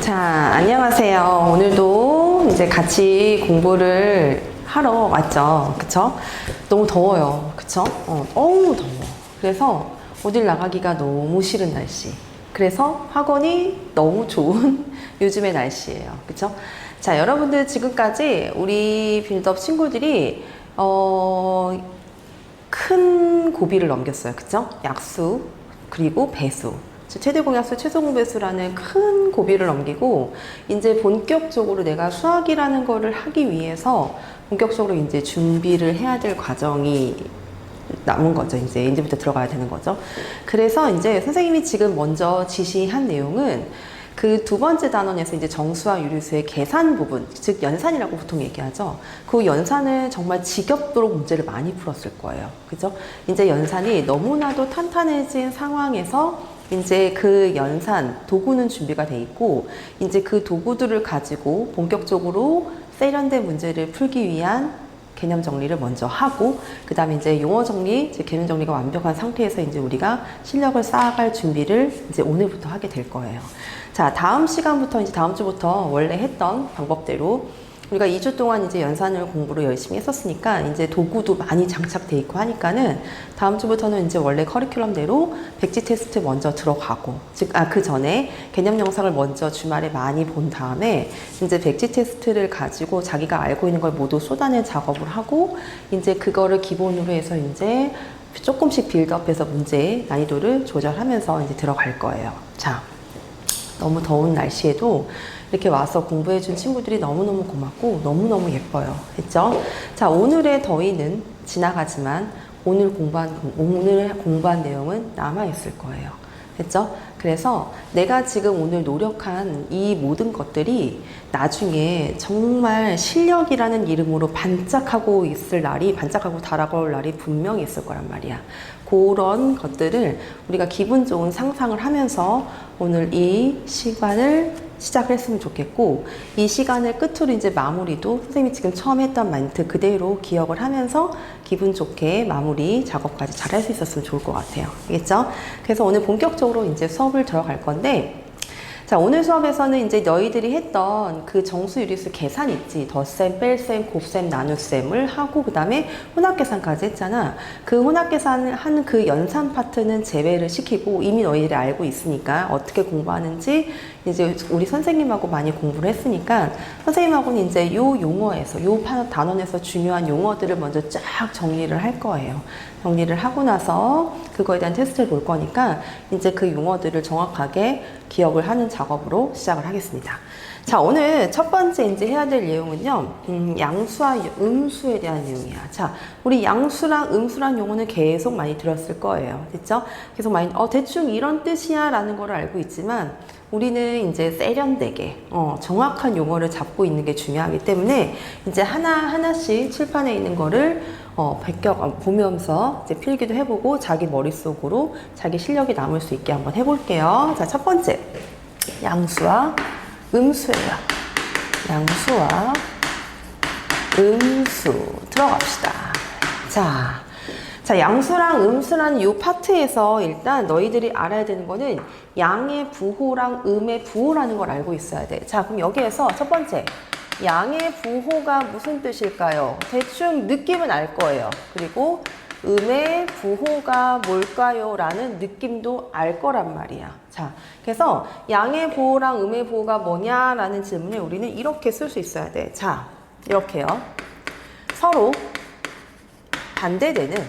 자, 안녕하세요. 오늘도 이제 같이 공부를 하러 왔죠. 그쵸? 너무 더워요. 그쵸? 너무 더워. 그래서 어딜 나가기가 너무 싫은 날씨. 그래서 학원이 너무 좋은 요즘의 날씨예요. 그쵸? 자, 여러분들 지금까지 우리 빌드업 친구들이 큰 고비를 넘겼어요. 그쵸? 약수, 그리고 배수. 최대 공약수, 최소 공배수라는 큰 고비를 넘기고, 이제 본격적으로 내가 수학이라는 거를 하기 위해서 본격적으로 이제 준비를 해야 될 과정이 남은 거죠. 이제부터 들어가야 되는 거죠. 그래서 이제 선생님이 지금 먼저 지시한 내용은 그 두 번째 단원에서 이제 정수와 유리수의 계산 부분, 즉 연산이라고 보통 얘기하죠. 그 연산을 정말 지겹도록 문제를 많이 풀었을 거예요. 그죠? 이제 연산이 너무나도 탄탄해진 상황에서 이제 그 연산 도구는 준비가 돼 있고, 이제 그 도구들을 가지고 본격적으로 세련된 문제를 풀기 위한 개념 정리를 먼저 하고, 그 다음에 이제 용어 정리, 개념 정리가 완벽한 상태에서 이제 우리가 실력을 쌓아갈 준비를 이제 오늘부터 하게 될 거예요. 자, 다음 시간부터 이제 다음 주부터 원래 했던 방법대로 우리가 2주 동안 이제 연산을 공부를 열심히 했었으니까 이제 도구도 많이 장착돼 있고 하니까는 다음 주부터는 이제 원래 커리큘럼대로 백지 테스트 먼저 들어가고, 그 전에 개념 영상을 먼저 주말에 많이 본 다음에 이제 백지 테스트를 가지고 자기가 알고 있는 걸 모두 쏟아낸 작업을 하고, 이제 그거를 기본으로 해서 이제 조금씩 빌드업해서 문제 난이도를 조절하면서 이제 들어갈 거예요. 자, 너무 더운 날씨에도 이렇게 와서 공부해준 친구들이 너무너무 고맙고 너무너무 예뻐요. 했죠? 자, 오늘의 더위는 지나가지만 오늘 공부한 내용은 남아있을 거예요. 했죠? 그래서 내가 지금 오늘 노력한 이 모든 것들이 나중에 정말 실력이라는 이름으로 반짝하고 달아올 날이 분명히 있을 거란 말이야. 그런 것들을 우리가 기분 좋은 상상을 하면서 오늘 이 시간을 시작을 했으면 좋겠고, 이 시간을 끝으로 이제 마무리도 선생님이 지금 처음 했던 멘트 그대로 기억을 하면서 기분 좋게 마무리 작업까지 잘 할 수 있었으면 좋을 것 같아요. 알겠죠? 그래서 오늘 본격적으로 이제 수업을 들어갈 건데, 자, 오늘 수업에서는 이제 너희들이 했던 그 정수, 유리수 계산 있지. 덧셈, 뺄셈, 곱셈, 나눗셈을 하고, 그 다음에 혼합계산까지 했잖아. 그 혼합계산을 하는 그 연산 파트는 제외를 시키고, 이미 너희들이 알고 있으니까 어떻게 공부하는지 이제 우리 선생님하고 많이 공부를 했으니까, 선생님하고는 이제 요 용어에서, 요 단원에서 중요한 용어들을 먼저 쫙 정리를 할 거예요. 정리를 하고 나서 그거에 대한 테스트를 볼 거니까 이제 그 용어들을 정확하게 기억을 하는 작업으로 시작을 하겠습니다. 자, 오늘 첫 번째 이제 해야 될 내용은요, 양수와 음수에 대한 내용이야. 자, 우리 양수랑 음수란 용어는 계속 많이 들었을 거예요. 됐죠? 계속 많이, 대충 이런 뜻이야 라는 걸 알고 있지만, 우리는 이제 세련되게, 정확한 용어를 잡고 있는 게 중요하기 때문에, 이제 하나씩 칠판에 있는 거를 보면서 이제 필기도 해보고 자기 머릿속으로 자기 실력이 남을 수 있게 한번 해볼게요. 자, 첫 번째. 양수와 음수예요. 양수와 음수. 들어갑시다. 자, 양수랑 음수라는 이 파트에서 일단 너희들이 알아야 되는 거는 양의 부호랑 음의 부호라는 걸 알고 있어야 돼. 자, 그럼 여기에서 첫 번째. 양의 부호가 무슨 뜻일까요? 대충 느낌은 알 거예요. 그리고 음의 부호가 뭘까요? 라는 느낌도 알 거란 말이야. 자, 그래서 양의 부호랑 음의 부호가 뭐냐라는 질문을 우리는 이렇게 쓸 수 있어야 돼. 자, 이렇게요. 서로 반대되는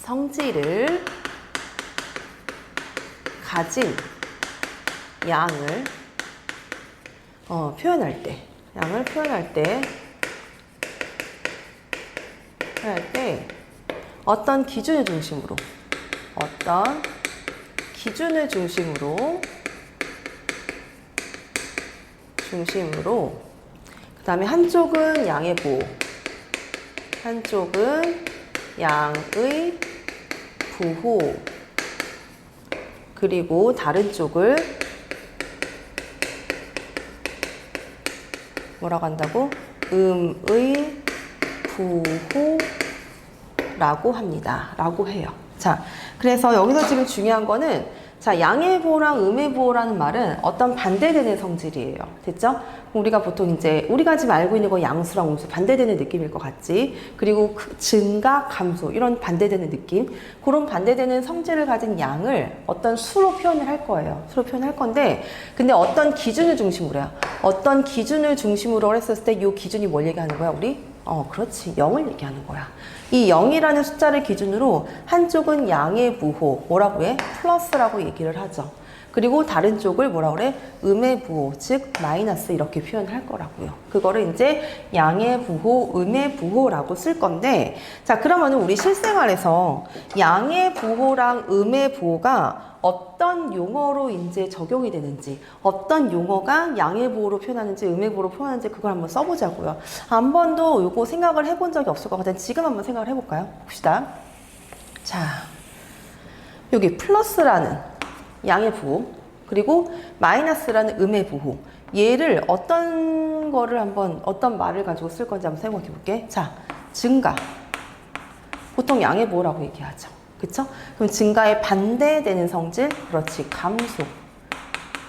성질을 가진 양을 표현할 때 어떤 기준을 중심으로 그 다음에 한쪽은 양의 부호, 한쪽은 양의 부호, 그리고 다른 쪽을 뭐라고 한다고? 음의 부호라고 합니다. 라고 해요. 자, 그래서 여기서 지금 중요한 거는 자, 양의 부호랑 음의 부호라는 말은 어떤 반대되는 성질이에요. 됐죠? 우리가 보통 이제 우리가 지금 알고 있는 거 양수랑 음수 반대되는 느낌일 것 같지. 그리고 증가, 감소 이런 반대되는 느낌. 그런 반대되는 성질을 가진 양을 어떤 수로 표현을 할 거예요. 수로 표현할 건데 근데 어떤 기준을 중심으로요. 어떤 기준을 중심으로 했을 때 이 기준이 뭘 얘기하는 거야, 우리? 그렇지. 0을 얘기하는 거야. 이 0이라는 숫자를 기준으로 한쪽은 양의 부호, 뭐라고 해? 플러스라고 얘기를 하죠. 그리고 다른 쪽을 뭐라 그래? 음의 부호, 즉 마이너스 이렇게 표현할 거라고요. 그거를 이제 양의 부호, 음의 부호라고 쓸 건데 자, 그러면은 우리 실생활에서 양의 부호랑 음의 부호가 어떤 용어로 이제 적용이 되는지, 어떤 용어가 양의 부호로 표현하는지, 음의 부호로 표현하는지 그걸 한번 써보자고요. 한 번도 이거 생각을 해본 적이 없을 것 같아요. 지금 한번 생각을 해볼까요? 봅시다. 자, 여기 플러스라는 양의 부호, 그리고 마이너스라는 음의 부호. 얘를 어떤 거를 한번, 어떤 말을 가지고 쓸 건지 한번 생각해 볼게. 자, 증가. 보통 양의 부호라고 얘기하죠. 그쵸? 그럼 증가에 반대되는 성질, 그렇지, 감소.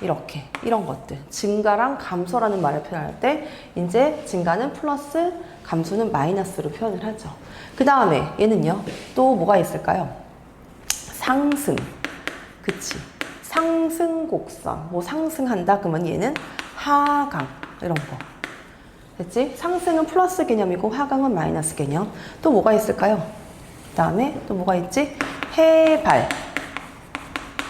이렇게, 이런 것들. 증가랑 감소라는 말을 표현할 때, 이제 증가는 플러스, 감소는 마이너스로 표현을 하죠. 그 다음에 얘는요, 또 뭐가 있을까요? 상승. 그치. 상승 곡선. 뭐 상승한다? 그러면 얘는 하강. 이런 거. 됐지? 상승은 플러스 개념이고, 하강은 마이너스 개념. 또 뭐가 있을까요? 그 다음에 또 뭐가 있지? 해발.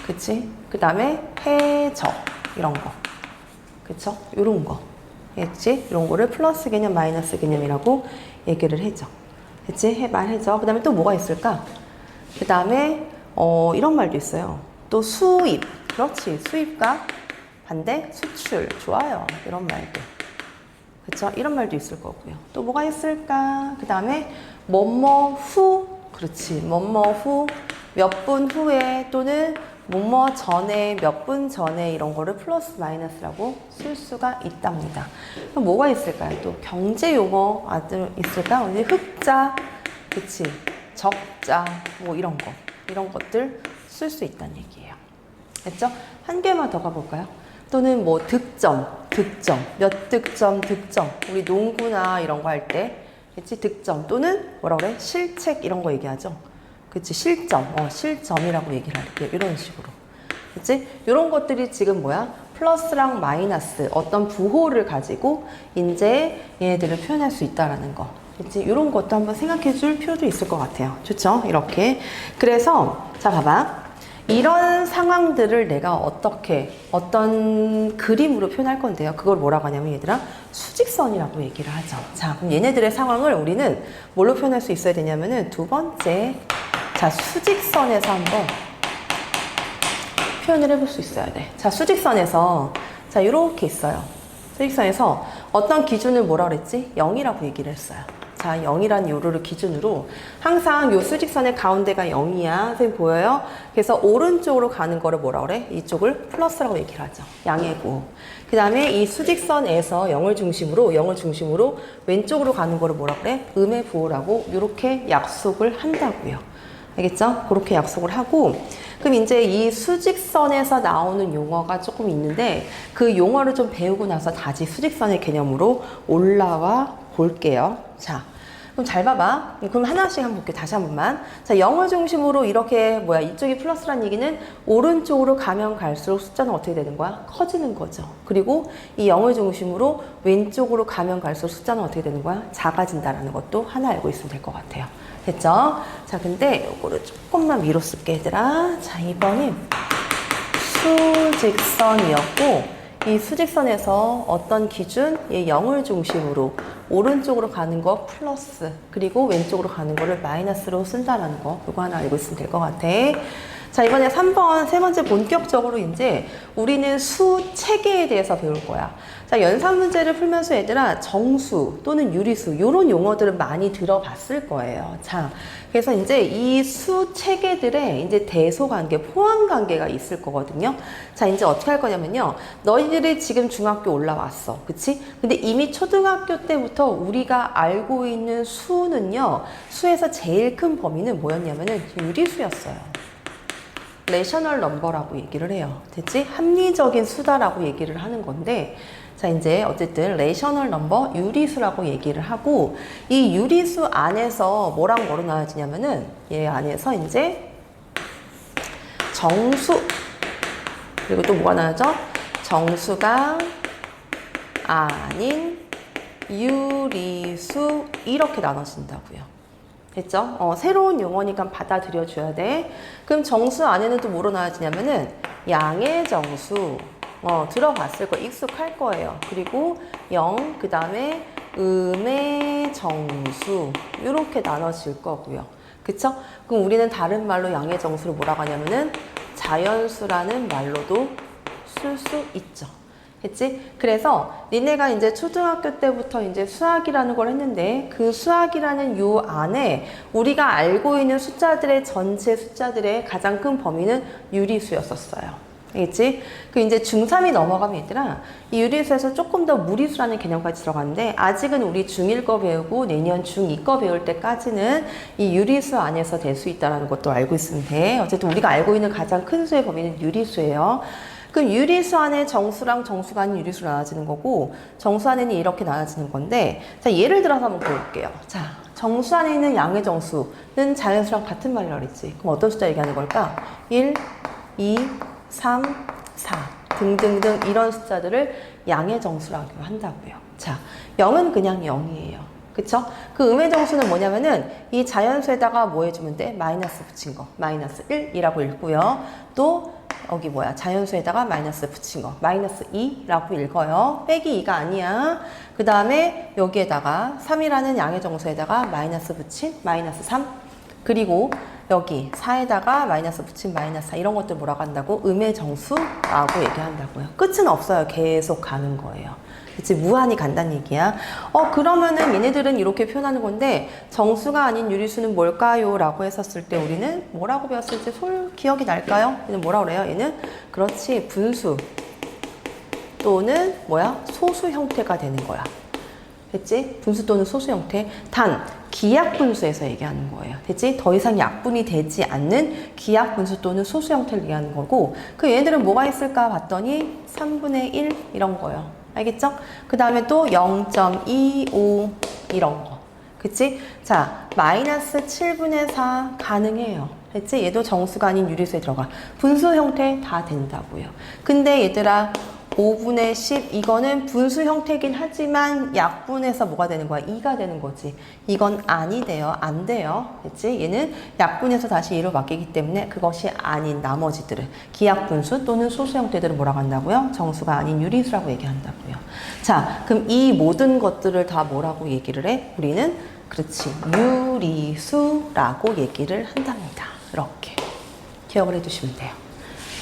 그치? 그 다음에 해적. 이런 거. 그쵸? 요런 거. 했지? 이런 거를 플러스 개념, 마이너스 개념이라고 얘기를 해줘. 그치? 해발, 해적. 그 다음에 또 뭐가 있을까? 그 다음에, 이런 말도 있어요. 또 수입. 그렇지. 수입과 반대, 수출. 좋아요. 이런 말도. 그쵸? 이런 말도 있을 거고요. 또 뭐가 있을까? 그 다음에, 뭐뭐 후. 그렇지. 뭐뭐 후, 몇 분 후에 또는 뭐뭐 전에, 몇 분 전에 이런 거를 플러스 마이너스라고 쓸 수가 있답니다. 그럼 뭐가 있을까요? 또 경제 용어 아들 있을까? 오늘 흑자, 그치? 적자, 뭐 이런 거. 이런 것들 쓸 수 있다는 얘기예요. 됐죠? 한 개만 더 가볼까요? 또는 뭐 득점, 몇 득점, 득점. 우리 농구나 이런 거 할 때 그치? 득점 또는 뭐라 그래? 실책 이런 거 얘기하죠. 그치? 실점, 실점이라고 얘기를 할게요. 이런 식으로. 그치? 이런 것들이 지금 뭐야? 플러스랑 마이너스 어떤 부호를 가지고 이제 얘네들을 표현할 수 있다라는 거. 그치? 이런 것도 한번 생각해 줄 필요도 있을 것 같아요. 좋죠? 이렇게. 그래서 자 봐봐. 이런 상황들을 내가 어떤 그림으로 표현할 건데요. 그걸 뭐라고 하냐면 얘들아 수직선이라고 얘기를 하죠. 자, 그럼 얘네들의 상황을 우리는 뭘로 표현할 수 있어야 되냐면은 두 번째, 자, 수직선에서 한번 표현을 해볼 수 있어야 돼. 자, 수직선에서 자, 이렇게 있어요. 수직선에서 어떤 기준을 뭐라 그랬지? 0이라고 얘기를 했어요. 자, 0이란 요로를 기준으로 항상 요 수직선의 가운데가 0이야. 선생님 보여요? 그래서 오른쪽으로 가는 거를 뭐라 그래? 이쪽을 플러스라고 얘기를 하죠. 양의 부호. 그 다음에 이 수직선에서 0을 중심으로 왼쪽으로 가는 거를 뭐라 그래? 음의 부호라고 이렇게 약속을 한다고요. 알겠죠? 그렇게 약속을 하고 그럼 이제 이 수직선에서 나오는 용어가 조금 있는데 그 용어를 좀 배우고 나서 다시 수직선의 개념으로 올라와 볼게요. 자, 그럼 잘 봐봐. 그럼 하나씩 한번 볼게요. 다시 한 번만. 자, 0을 중심으로 이렇게 이쪽이 플러스란 얘기는 오른쪽으로 가면 갈수록 숫자는 어떻게 되는 거야? 커지는 거죠. 그리고 이 0을 중심으로 왼쪽으로 가면 갈수록 숫자는 어떻게 되는 거야? 작아진다라는 것도 하나 알고 있으면 될 것 같아요. 됐죠? 자, 근데 이거를 조금만 위로 쓸게, 얘들아. 자, 2번이 수직선이었고 이 수직선에서 어떤 기준? 얘 0을 중심으로 오른쪽으로 가는 거 플러스 그리고 왼쪽으로 가는 거를 마이너스로 쓴다는 거 이거 하나 알고 있으면 될 것 같아. 자, 이번에 3번 세 번째 본격적으로 이제 우리는 수 체계에 대해서 배울 거야. 자, 연산 문제를 풀면서 얘들아 정수 또는 유리수 이런 용어들을 많이 들어봤을 거예요. 자, 그래서 이제 이 수 체계들의 이제 대소관계, 포함관계가 있을 거거든요. 자, 이제 어떻게 할 거냐면요. 너희들이 지금 중학교 올라왔어. 그치? 근데 이미 초등학교 때부터 우리가 알고 있는 수는요. 수에서 제일 큰 범위는 뭐였냐면은 유리수였어요. 레셔널 넘버라고 얘기를 해요. 됐지? 합리적인 수다라고 얘기를 하는 건데, 자, 이제 어쨌든 레셔널 넘버, 유리수라고 얘기를 하고, 이 유리수 안에서 뭐랑 뭐로 나눠지냐면은 얘 안에서 이제 정수, 그리고 또 뭐가 나눠져? 정수가 아닌 유리수, 이렇게 나눠진다고요. 됐죠? 새로운 용어니까 받아들여 줘야 돼. 그럼 정수 안에는 또 뭐로 나눠지냐면은 양의 정수, 들어봤을 거, 익숙할 거예요. 그리고 영, 그 다음에 음의 정수, 이렇게 나눠질 거고요. 그쵸? 그럼 우리는 다른 말로 양의 정수를 뭐라고 하냐면은 자연수라는 말로도 쓸 수 있죠. 그치? 그래서 니네가 이제 초등학교 때부터 이제 수학이라는 걸 했는데, 그 수학이라는 요 안에 우리가 알고 있는 숫자들의 전체 숫자들의 가장 큰 범위는 유리수였었어요. 알겠지? 그 이제 중3이 넘어가면 얘들아, 이 유리수에서 조금 더 무리수라는 개념까지 들어가는데, 아직은 우리 중1 거 배우고 내년 중2 거 배울 때까지는 이 유리수 안에서 될 수 있다는 것도 알고 있으면 돼. 어쨌든 우리가 알고 있는 가장 큰 수의 범위는 유리수예요. 그럼 유리수 안에 정수랑 정수가 아닌 유리수로 나눠지는 거고, 정수 안에는 이렇게 나눠지는 건데, 자, 예를 들어서 한번 볼게요. 자, 정수 안에 있는 양의 정수는 자연수랑 같은 말이라고 그랬지. 그럼 어떤 숫자 얘기하는 걸까? 1, 2, 3, 4 등등등 이런 숫자들을 양의 정수라고 한다고요. 자, 0은 그냥 0이에요. 그쵸? 그 음의 정수는 뭐냐면은 이 자연수에다가 뭐 해주면 돼? 마이너스 붙인 거. 마이너스 1이라고 읽고요. 또 여기 뭐야? 자연수에다가 마이너스 붙인 거. 마이너스 2라고 읽어요. 빼기 2가 아니야. 그 다음에 여기에다가 3이라는 양의 정수에다가 마이너스 붙인 마이너스 3. 그리고 여기 4에다가 마이너스 붙인 마이너스 4, 이런 것들 뭐라고 한다고? 음의 정수라고 얘기한다고요. 끝은 없어요. 계속 가는 거예요. 그치? 무한히 간다는 얘기야. 그러면은 얘네들은 이렇게 표현하는 건데, 정수가 아닌 유리수는 뭘까요? 라고 했었을 때 우리는 뭐라고 배웠을지 기억이 날까요? 얘는 뭐라고 그래요? 얘는 그렇지, 분수 또는 뭐야? 소수 형태가 되는 거야. 됐지? 분수 또는 소수 형태. 단, 기약분수에서 얘기하는 거예요. 됐지? 더 이상 약분이 되지 않는 기약분수 또는 소수 형태를 얘기하는 거고, 그 얘네들은 뭐가 있을까 봤더니 3분의 1 이런 거예요. 알겠죠? 그 다음에 또 0.25 이런 거. 그치? 자, 마이너스 7분의 4 가능해요. 됐지? 얘도 정수가 아닌 유리수에 들어가. 분수 형태 다 된다고요. 근데 얘들아, 5분의 10 이거는 분수 형태긴 하지만 약분해서 뭐가 되는 거야? 2가 되는 거지. 이건 아니 돼요. 안 돼요. 됐지? 얘는 약분해서 다시 2로 바뀌기 때문에 그것이 아닌 나머지들을, 기약분수 또는 소수 형태들을 뭐라고 한다고요? 정수가 아닌 유리수라고 얘기한다고요. 자, 그럼 이 모든 것들을 다 뭐라고 얘기를 해? 우리는 그렇지, 유리수라고 얘기를 한답니다. 이렇게 기억을 해두시면 돼요.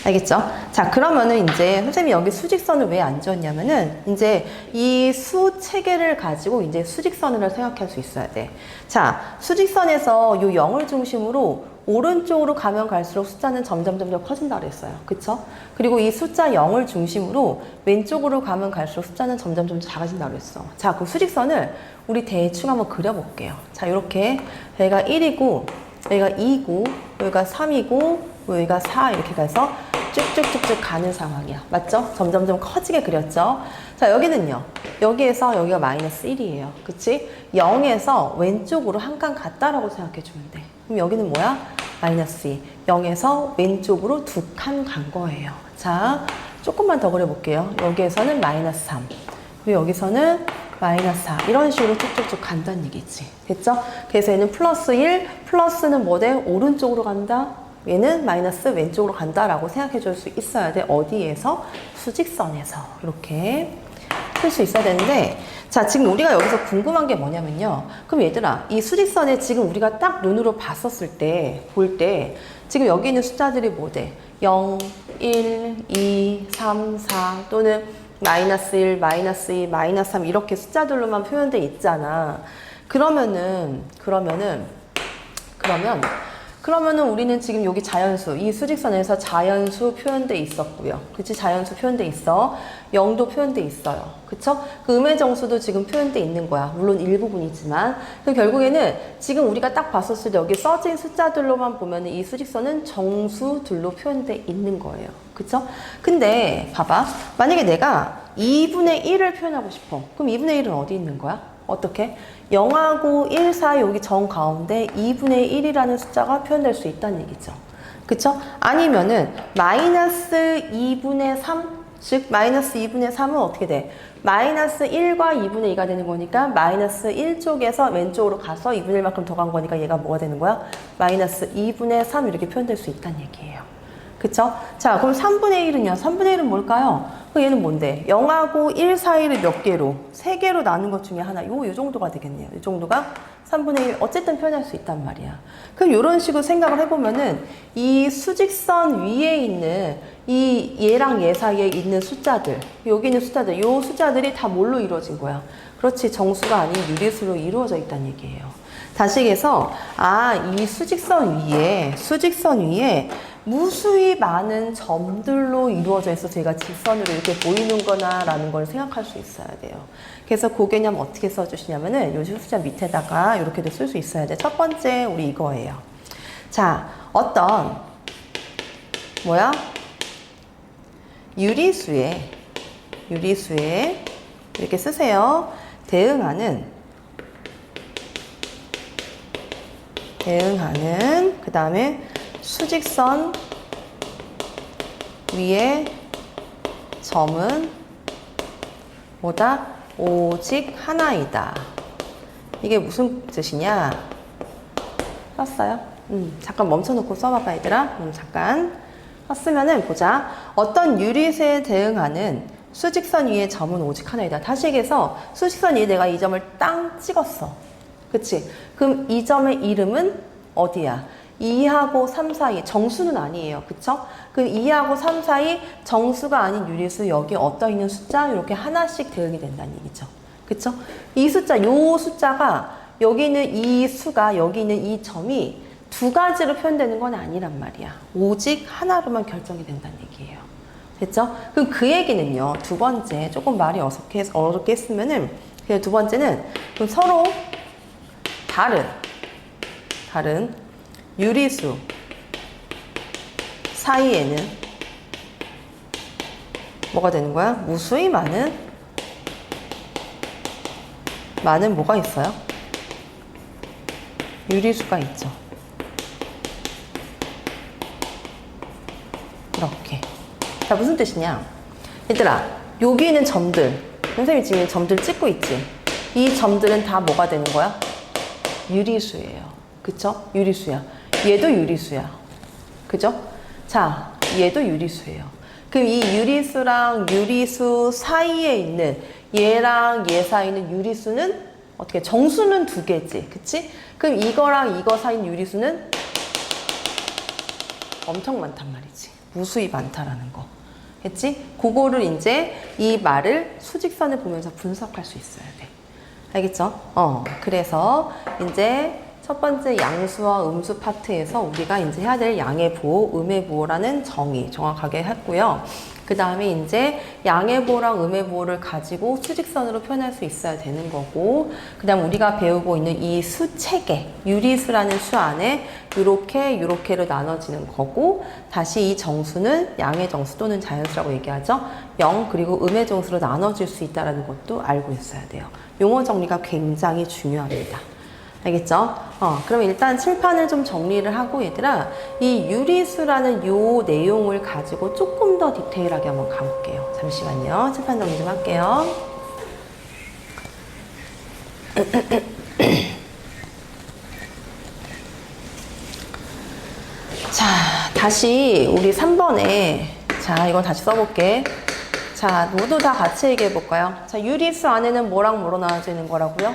알겠죠? 자, 그러면은 이제 선생님이 여기 수직선을 왜 안 지었냐면은 이제 이 수 체계를 가지고 이제 수직선을 생각할 수 있어야 돼. 자, 수직선에서 요 0을 중심으로 오른쪽으로 가면 갈수록 숫자는 점점 커진다 그랬어요. 그쵸? 그리고 이 숫자 0을 중심으로 왼쪽으로 가면 갈수록 숫자는 점점 작아진다 그랬어. 자, 그 수직선을 우리 대충 한번 그려볼게요. 자, 이렇게 여기가 1이고 여기가 2고 여기가 3이고 여기가 4 이렇게 가서 쭉쭉쭉쭉 가는 상황이야. 맞죠? 점점 커지게 그렸죠? 자, 여기는요. 여기에서 여기가 마이너스 1이에요. 그치? 0에서 왼쪽으로 한 칸 갔다라고 생각해 주면 돼. 그럼 여기는 뭐야? 마이너스 2. 0에서 왼쪽으로 두 칸 간 거예요. 자, 조금만 더 그려볼게요. 여기에서는 마이너스 3. 그리고 여기서는 마이너스 4. 이런 식으로 쭉쭉쭉 간다는 얘기지. 됐죠? 그래서 얘는 플러스 1, 플러스는 뭐 돼? 오른쪽으로 간다. 얘는 마이너스 왼쪽으로 간다라고 생각해 줄 수 있어야 돼. 어디에서? 수직선에서. 이렇게 풀 수 있어야 되는데, 자, 지금 우리가 여기서 궁금한 게 뭐냐면요. 그럼 얘들아, 이 수직선에 지금 우리가 딱 눈으로 봤었을 때, 볼 때, 지금 여기 있는 숫자들이 뭐 돼? 0, 1, 2, 3, 4 또는 마이너스 1, 마이너스 2, 마이너스 3 이렇게 숫자들로만 표현돼 있잖아. 그러면 그러면은 우리는 지금 여기 자연수, 이 수직선에서 자연수 표현돼 있었고요. 그치? 자연수 표현돼 있어. 0도 표현돼 있어요. 그쵸? 그 음의 정수도 지금 표현돼 있는 거야. 물론 일부분이지만. 그럼 결국에는 지금 우리가 딱 봤었을 때 여기 써진 숫자들로만 보면은 이 수직선은 정수들로 표현돼 있는 거예요. 그쵸? 근데 봐봐. 만약에 내가 2분의 1을 표현하고 싶어. 그럼 2분의 1은 어디 있는 거야? 어떻게? 0하고 1 사이 여기 정 가운데 2분의 1이라는 숫자가 표현될 수 있다는 얘기죠. 그쵸? 아니면은 마이너스 2분의 3, 즉 마이너스 2분의 3은 어떻게 돼? 마이너스 1과 2분의 2가 되는 거니까 마이너스 1 쪽에서 왼쪽으로 가서 2분의 1만큼 더 간 거니까 얘가 뭐가 되는 거야? 마이너스 2분의 3 이렇게 표현될 수 있다는 얘기예요. 그쵸? 자, 그럼 3분의 1은요? 3분의 1은 뭘까요? 그럼 얘는 뭔데? 0하고 1 사이를 몇 개로? 3개로 나눈 것 중에 하나. 요 정도가 되겠네요. 이 정도가 3분의 1. 어쨌든 표현할 수 있단 말이야. 그럼 이런 식으로 생각을 해보면은 이 수직선 위에 있는 이 얘랑 얘 사이에 있는 숫자들, 여기 있는 숫자들, 요 숫자들이 다 뭘로 이루어진 거야? 그렇지. 정수가 아닌 유리수로 이루어져 있다는 얘기예요. 다시 얘기해서, 이 수직선 위에 무수히 많은 점들로 이루어져 있어 제가 직선으로 이렇게 보이는 거나 라는 걸 생각할 수 있어야 돼요. 그래서 그 개념 어떻게 써주시냐면은 요 숫자 밑에다가 이렇게도 쓸 수 있어야 돼. 첫 번째 우리 이거예요. 자, 어떤 유리수에 이렇게 쓰세요. 대응하는 그 다음에 수직선 위에 점은 뭐다? 오직 하나이다. 이게 무슨 뜻이냐? 썼어요? 잠깐 멈춰놓고 써봐봐 얘들아. 잠깐 썼으면은 보자. 어떤 유리수에 대응하는 수직선 위에 점은 오직 하나이다. 다시 얘기해서 수직선 위에 내가 이 점을 땅 찍었어. 그치? 그럼 이 점의 이름은 어디야? 2하고 3 사이, 정수는 아니에요. 그쵸? 그럼 2하고 3 사이 정수가 아닌 유리수 여기 어떠 있는 숫자 이렇게 하나씩 대응이 된다는 얘기죠. 그쵸? 이 숫자, 요 숫자가 여기 있는 이 수가 여기 있는 이 점이 두 가지로 표현되는 건 아니란 말이야. 오직 하나로만 결정이 된다는 얘기예요. 됐죠? 그럼 그 얘기는요. 두 번째, 조금 말이 어렵게 했으면은 그냥 두 번째는 그럼 서로 다른 유리수 사이에는 뭐가 되는 거야? 무수히 많은 뭐가 있어요? 유리수가 있죠. 이렇게. 자, 무슨 뜻이냐? 얘들아, 여기 있는 점들, 선생님이 지금 점들 찍고 있지? 이 점들은 다 뭐가 되는 거야? 유리수예요. 그쵸? 유리수야. 얘도 유리수야. 그죠? 자, 얘도 유리수예요. 그럼 이 유리수랑 유리수 사이에 있는 얘랑 얘 사이에 있는 유리수는 어떻게? 정수는 두 개지. 그치? 그럼 이거랑 이거 사이에 있는 유리수는 엄청 많단 말이지. 무수히 많다라는 거. 했지? 그거를 이제 이 말을 수직선을 보면서 분석할 수 있어야 돼. 알겠죠? 그래서 이제 첫 번째 양수와 음수 파트에서 우리가 이제 해야 될 양의 부호, 음의 부호라는 정의 정확하게 했고요. 그 다음에 이제 양의 부호랑 음의 부호를 가지고 수직선으로 표현할 수 있어야 되는 거고, 그 다음 우리가 배우고 있는 이 수 체계, 유리수라는 수 안에 요렇게로 나눠지는 거고, 다시 이 정수는 양의 정수 또는 자연수라고 얘기하죠. 0 그리고 음의 정수로 나눠질 수 있다는 것도 알고 있어야 돼요. 용어 정리가 굉장히 중요합니다. 알겠죠? 그럼 일단 칠판을 좀 정리를 하고 얘들아, 이 유리수라는 요 내용을 가지고 조금 더 디테일하게 한번 가볼게요. 잠시만요. 칠판 정리 좀 할게요. 자, 다시 우리 3번에 자, 이거 다시 써볼게. 자, 모두 다 같이 얘기해 볼까요? 자, 유리수 안에는 뭐랑 뭐로 나눠지는 거라고요?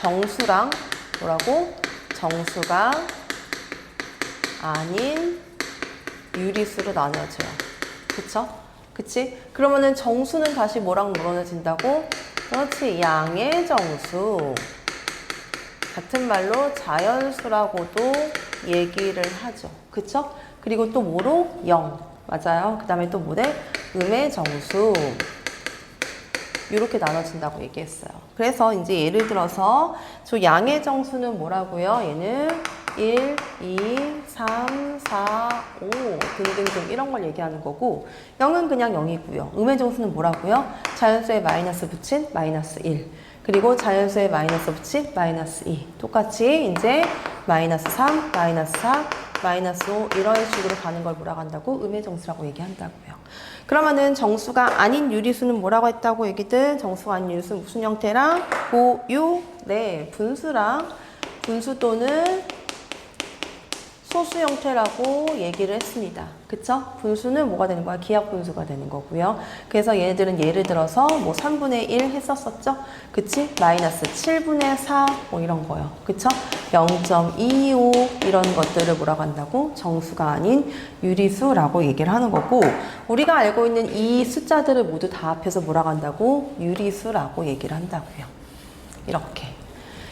정수랑 뭐라고? 정수가 아닌 유리수로 나눠져요. 그쵸? 그치? 그러면은 정수는 다시 뭐랑 나눠진다고? 그렇지. 양의 정수. 같은 말로 자연수라고도 얘기를 하죠. 그쵸? 그리고 또 뭐로? 0. 맞아요. 그 다음에 또 뭐래? 음의 정수. 이렇게 나눠진다고 얘기했어요. 그래서 이제 예를 들어서 저 양의 정수는 뭐라고요? 얘는 1, 2, 3, 4, 5 등등등 이런 걸 얘기하는 거고 0은 그냥 0이고요. 음의 정수는 뭐라고요? 자연수에 마이너스 붙인 마이너스 1 그리고 자연수에 마이너스 붙인 마이너스 2 똑같이 이제 마이너스 3, 마이너스 4, 마이너스 5 이런 식으로 가는 걸 뭐라고 한다고? 음의 정수라고 얘기한다고요. 그러면은 정수가 아닌 유리수는 뭐라고 했다고 얘기든 정수가 아닌 유리수는 무슨 형태랑 고유 네 분수랑 분수 또는 소수 형태라고 얘기를 했습니다. 그쵸? 분수는 뭐가 되는 거야? 기하 분수가 되는 거고요. 그래서 얘네들은 예를 들어서 뭐 3분의 1 했었었죠? 그치? 마이너스 7분의 4 뭐 이런 거요. 그쵸? 0.25 이런 것들을 뭐라고 한다고? 정수가 아닌 유리수라고 얘기를 하는 거고 우리가 알고 있는 이 숫자들을 모두 다 합해서 뭐라고 한다고? 유리수라고 얘기를 한다고요. 이렇게.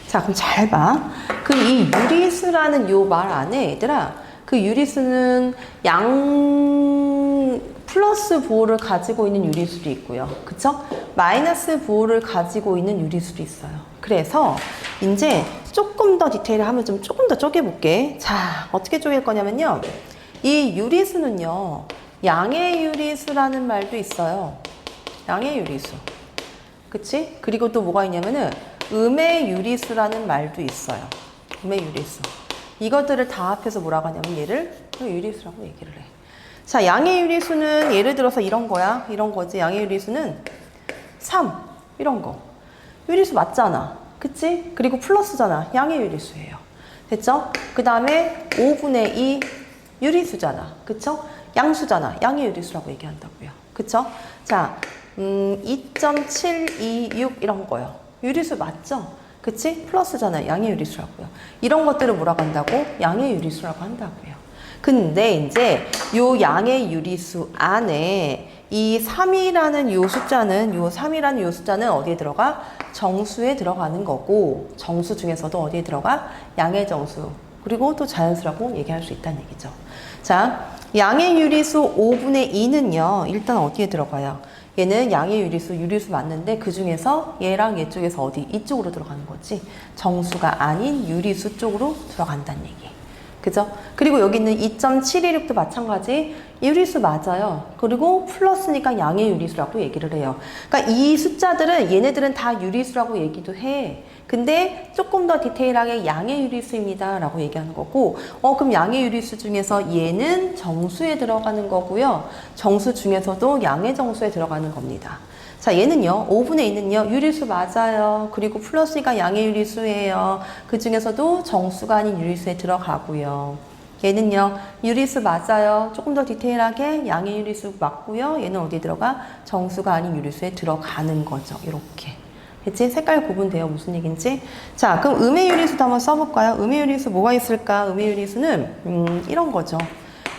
자, 그럼 잘 봐. 그 이 유리수라는 요 말 안에 얘들아, 그 유리수는 양 플러스 부호를 가지고 있는 유리수도 있고요. 그쵸? 마이너스 부호를 가지고 있는 유리수도 있어요. 그래서 이제 조금 더 디테일하면 좀 조금 더 쪼개볼게. 자, 어떻게 쪼갤 거냐면요. 이 유리수는요. 양의 유리수라는 말도 있어요. 양의 유리수. 그치? 그리고 또 뭐가 있냐면은 음의 유리수라는 말도 있어요. 음의 유리수. 이것들을 다 합해서 뭐라고 하냐면 얘를 유리수라고 얘기를 해. 자, 양의 유리수는 예를 들어서 이런 거야. 이런 거지. 양의 유리수는 3. 이런 거. 유리수 맞잖아. 그치? 그리고 플러스잖아. 양의 유리수예요. 됐죠? 그 다음에 5분의 2 유리수잖아. 그쵸? 양수잖아. 양의 유리수라고 얘기한다고요. 그쵸? 자, 2.726 이런 거요. 유리수 맞죠? 그치? 플러스잖아요. 양의 유리수라고요. 이런 것들을 뭐라고 한다고? 양의 유리수라고 한다고요. 근데 이제 요 양의 유리수 안에 이 3이라는 요 숫자는 요 3이라는 요 숫자는 어디에 들어가? 정수에 들어가는 거고 정수 중에서도 어디에 들어가? 양의 정수. 그리고 또 자연수라고 얘기할 수 있다는 얘기죠. 자, 양의 유리수 5분의 2는요. 일단 어디에 들어가요? 얘는 양의 유리수, 유리수 맞는데 그 중에서 얘랑 얘 쪽에서 어디? 이쪽으로 들어가는 거지. 정수가 아닌 유리수 쪽으로 들어간다는 얘기. 그죠? 그리고 여기 있는 2.716도 마찬가지. 유리수 맞아요. 그리고 플러스니까 양의 유리수라고 얘기를 해요. 그러니까 이 숫자들은 얘네들은 다 유리수라고 얘기도 해. 근데 조금 더 디테일하게 양의 유리수입니다 라고 얘기하는 거고 그럼 양의 유리수 중에서 얘는 정수에 들어가는 거고요. 정수 중에서도 양의 정수에 들어가는 겁니다. 자, 얘는요. 5분의 2는요. 유리수 맞아요. 그리고 플러스니까 양의 유리수예요. 그 중에서도 정수가 아닌 유리수에 들어가고요. 얘는요. 유리수 맞아요. 조금 더 디테일하게 양의 유리수 맞고요. 얘는 어디에 들어가? 정수가 아닌 유리수에 들어가는 거죠. 이렇게. 그치? 색깔 구분돼요. 무슨 얘기인지. 자, 그럼 음의 유리수도 한번 써볼까요? 음의 유리수 뭐가 있을까? 음의 유리수는 이런 거죠.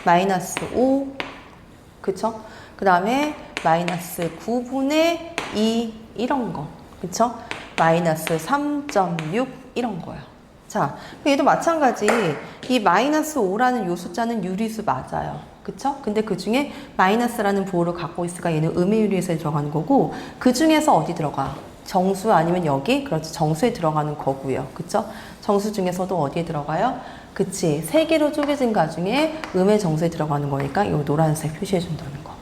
마이너스 5. 그쵸? 그 다음에 마이너스 9분의 2 이런 거. 그쵸? 마이너스 3.6 이런 거요. 자, 얘도 마찬가지. 이 마이너스 5라는 요 숫자는 유리수 맞아요. 그쵸? 근데 그 중에 마이너스라는 부호를 갖고 있으니까 얘는 음의 유리수에 들어가는 거고 그 중에서 어디 들어가? 정수 아니면 여기? 그렇지. 정수에 들어가는 거고요. 그쵸? 정수 중에서도 어디에 들어가요? 그치. 세 개로 쪼개진 가중에 음의 정수에 들어가는 거니까 이 노란색 표시해 준다는 거.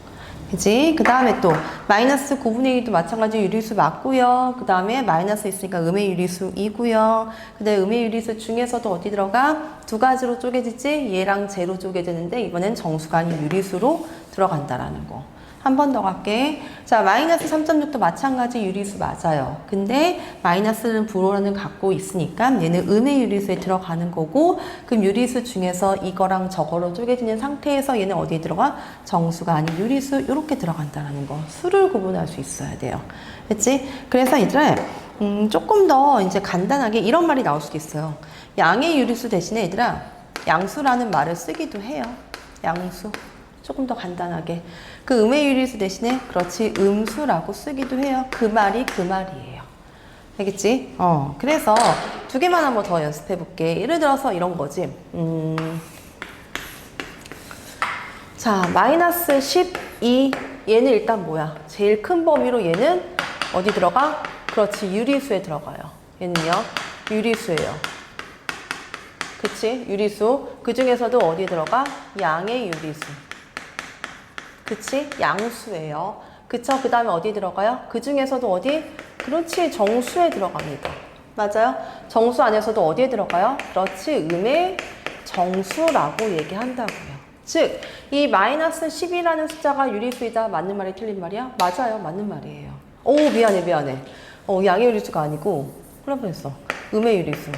그치? 그 다음에 또 마이너스 9분의 2도 마찬가지 유리수 맞고요. 그 다음에 마이너스 있으니까 음의 유리수 2고요. 그 다음에 음의 유리수 중에서도 어디 들어가? 두 가지로 쪼개지지? 얘랑 쟤로 쪼개지는데 이번엔 정수가 아닌 유리수로 들어간다라는 거. 한 번 더 갈게. 자, 마이너스 3.6도 마찬가지 유리수 맞아요. 근데 마이너스는 불호라는 갖고 있으니까 얘는 음의 유리수에 들어가는 거고 그럼 유리수 중에서 이거랑 저거로 쪼개지는 상태에서 얘는 어디에 들어가? 정수가 아닌 유리수 이렇게 들어간다는 거. 수를 구분할 수 있어야 돼요. 그치? 그래서 얘들아 조금 더 이제 간단하게 이런 말이 나올 수도 있어요. 양의 유리수 대신에 얘들아 양수라는 말을 쓰기도 해요. 양수. 조금 더 간단하게. 그 음의 유리수 대신에 그렇지 음수라고 쓰기도 해요. 그 말이 그 말이에요. 알겠지? 그래서 두 개만 한번 더 연습해 볼게. 예를 들어서 이런 거지. 자, 마이너스 12. 얘는 일단 뭐야? 제일 큰 범위로 얘는 어디 들어가? 그렇지, 유리수에 들어가요. 얘는요, 유리수예요. 그치? 유리수. 그 중에서도 어디 들어가? 양의 유리수. 그치? 양수예요. 그쵸? 그 다음에 어디 들어가요? 그 중에서도 어디? 그렇지, 정수에 들어갑니다. 맞아요? 정수 안에서도 어디에 들어가요? 그렇지, 음의 정수라고 얘기한다고요. 즉, 이 마이너스 10이라는 숫자가 유리수이다. 맞는 말이 틀린 말이야? 맞아요. 맞는 말이에요. 오, 미안해. 양의 유리수가 아니고, 큰일 날 뻔했어. 음의 유리수.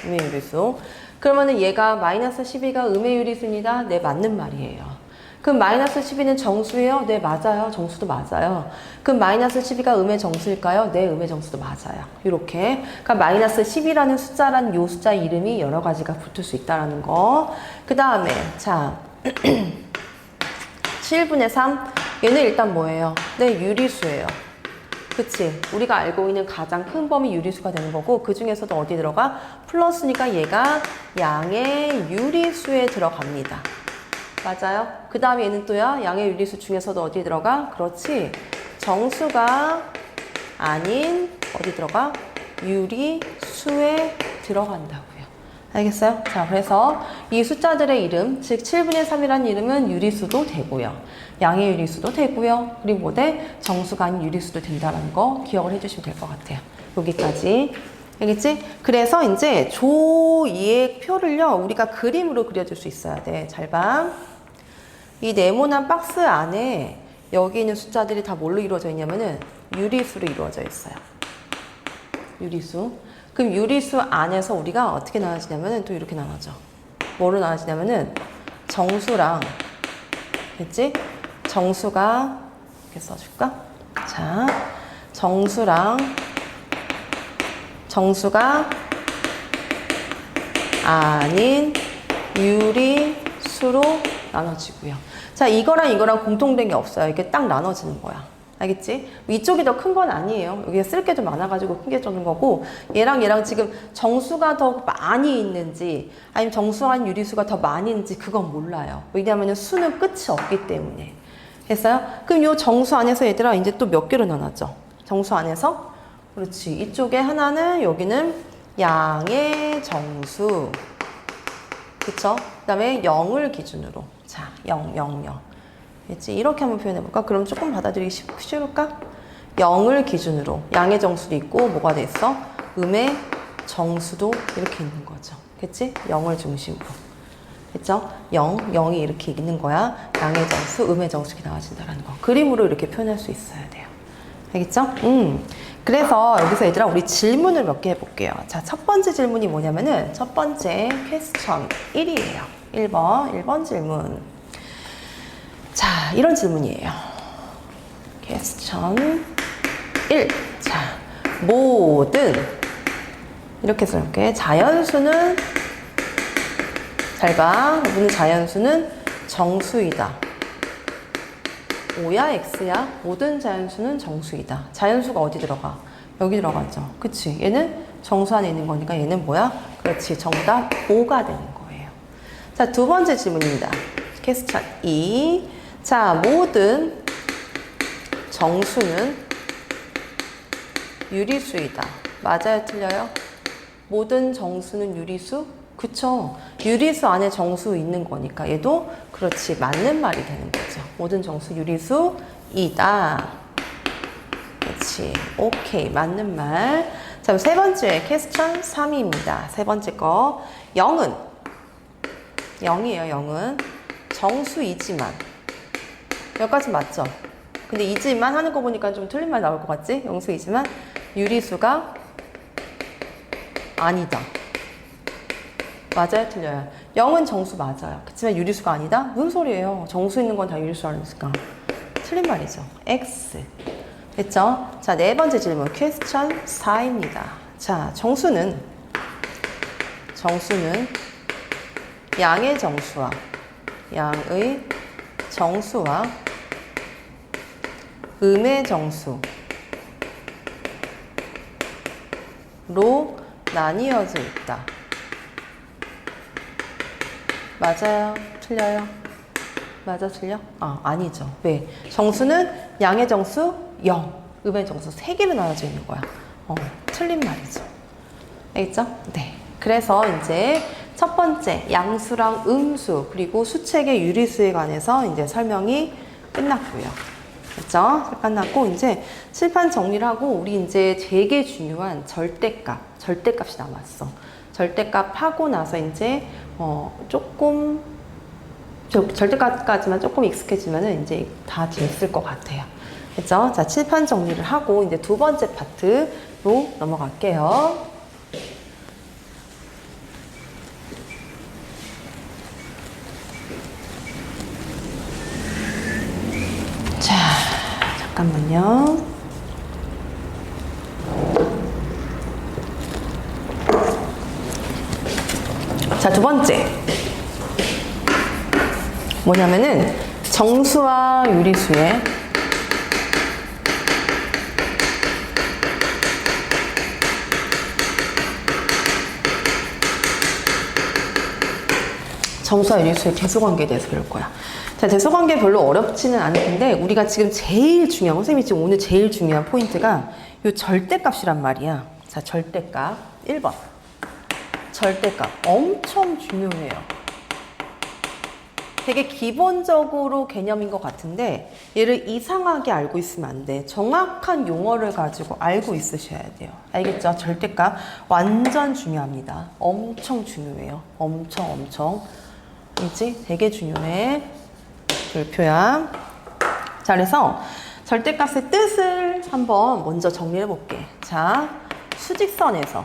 음의 유리수. 그러면은 얘가 마이너스 12가 음의 유리수입니다. 네, 맞는 말이에요. 그럼 마이너스 12는 정수예요? 네, 맞아요. 정수도 맞아요. 그럼 마이너스 12가 음의 정수일까요? 네, 음의 정수도 맞아요. 이렇게. 그러니까 마이너스 10이라는 숫자라는 요 숫자 이름이 여러 가지가 붙을 수 있다는 거. 그 다음에, 자, 7분의 3. 얘는 일단 뭐예요? 네, 유리수예요. 그치? 우리가 알고 있는 가장 큰 범위 유리수가 되는 거고, 그 중에서도 어디 들어가? 플러스니까 얘가 양의 유리수에 들어갑니다. 맞아요? 그 다음에 얘는 또야, 양의 유리수 중에서도 어디 들어가? 그렇지. 정수가 아닌, 어디 들어가? 유리수에 들어간다고요. 알겠어요? 자, 그래서 이 숫자들의 이름, 즉 7분의 3이라는 이름은 유리수도 되고요. 양의 유리수도 되고요. 그리고 뭐 돼? 정수가 아닌 유리수도 된다는 거 기억을 해주시면 될 것 같아요. 여기까지. 알겠지? 그래서 이제 조2의 표를요, 우리가 그림으로 그려줄 수 있어야 돼. 잘 봐. 이 네모난 박스 안에 여기 있는 숫자들이 다 뭘로 이루어져 있냐면은 유리수로 이루어져 있어요. 유리수. 그럼 유리수 안에서 우리가 어떻게 나눠지냐면은 또 이렇게 나눠져. 뭐로 나눠지냐면은 정수랑, 됐지? 정수가, 이렇게 써줄까? 자, 정수가 아닌 유리수로 나눠지고요. 자, 이거랑 공통된 게 없어요. 이게 딱 나눠지는 거야. 알겠지? 이쪽이 더 큰 건 아니에요. 여기에 쓸 게 좀 많아가지고 큰 게 적는 거고, 얘랑 지금 정수가 더 많이 있는지, 아니면 정수한 유리수가 더 많이 있는지 그건 몰라요. 왜냐하면 수는 끝이 없기 때문에. 했어요? 그럼 요 정수 안에서 얘들아 이제 또 몇 개로 나눴죠? 정수 안에서? 그렇지. 이쪽에 하나는, 여기는 양의 정수. 그쵸? 그 다음에 0을 기준으로. 자, 0. 그치? 이렇게 한번 표현해볼까? 그럼 조금 받아들이기 쉬울까? 0을 기준으로. 양의 정수도 있고, 뭐가 돼 있어? 음의 정수도 이렇게 있는 거죠. 그치? 0을 중심으로. 그쵸? 0이 이렇게 있는 거야. 양의 정수, 음의 정수 이렇게 나와진다는 거. 그림으로 이렇게 표현할 수 있어야 돼요. 알겠죠? 그래서 여기서 얘들아, 우리 질문을 몇 개 해볼게요. 자, 첫 번째 질문이 뭐냐면은, 첫 번째 퀘스천 1이에요. 1번 질문. 자, 이런 질문이에요. 퀘스천 1. 자, 모든, 이렇게 써볼게. 자연수는, 잘 봐. 모든 자연수는 정수이다. O야 X야? 모든 자연수는 정수이다. 자연수가 어디 들어가? 여기 들어가죠. 그치? 얘는 정수 안에 있는 거니까 얘는 뭐야? 그렇지. 정답 O가 되는 거예요. 자, 두 번째 질문입니다. 퀘스천 2. 자, 모든 정수는 유리수이다. 맞아요? 틀려요? 모든 정수는 유리수? 그쵸? 유리수 안에 정수 있는 거니까 얘도 그렇지, 맞는 말이 되는 거죠. 모든 정수 유리수이다. 그렇지. 오케이. 맞는 말. 자, 세 번째 퀘스천 3입니다. 세 번째 거. 0이에요. 0은 정수이지만, 여기까지 맞죠? 근데 이지만 하는 거 보니까 좀 틀린 말 나올 것 같지? 정수이지만 유리수가 아니다. 맞아요? 틀려요? 0은 정수 맞아요. 그렇지만 유리수가 아니다? 무슨 소리예요? 정수 있는 건 다 유리수 아닙니까? 틀린 말이죠. X. 됐죠? 자, 네 번째 질문. 퀘스천 4입니다. 자, 정수는 양의 정수와 음의 정수, 나뉘어져 있다. 맞아요? 틀려요? 맞아, 틀려? 아니죠. 왜? 정수는 양의 정수 0, 음의 정수 3개로 나눠져 있는 거야. 틀린 말이죠. 알겠죠? 네. 그래서 이제 첫 번째 양수랑 음수 그리고 수책의 유리수에 관해서 이제 설명이 끝났고요. 그렇죠? 끝났고 이제 칠판 정리를 하고 우리 이제 되게 중요한 절대값이 남았어. 절대값 하고 나서 이제 조금 절대값까지만 조금 익숙해지면은 이제 다 됐을 것 같아요. 그렇죠? 자, 칠판 정리를 하고 이제 두 번째 파트로 넘어갈게요. 자, 잠깐만요. 자, 두 번째. 뭐냐면은 정수와 유리수의 정수와 유리수의 대소관계에 대해서 배울 거야. 자, 대소관계 별로 어렵지는 않을 텐데 우리가 지금 제일 중요한, 선생님이 지금 오늘 제일 중요한 포인트가 이 절대값이란 말이야. 자, 절대값 1번. 절대값 엄청 중요해요. 되게 기본적으로 개념인 것 같은데 얘를 이상하게 알고 있으면 안 돼. 정확한 용어를 가지고 알고 있으셔야 돼요. 알겠죠? 절대값 완전 중요합니다. 엄청 중요해요. 엄청. 그렇지? 되게 중요해. 별표야. 자, 그래서 절대값의 뜻을 한번 먼저 정리해 볼게. 자, 수직선에서야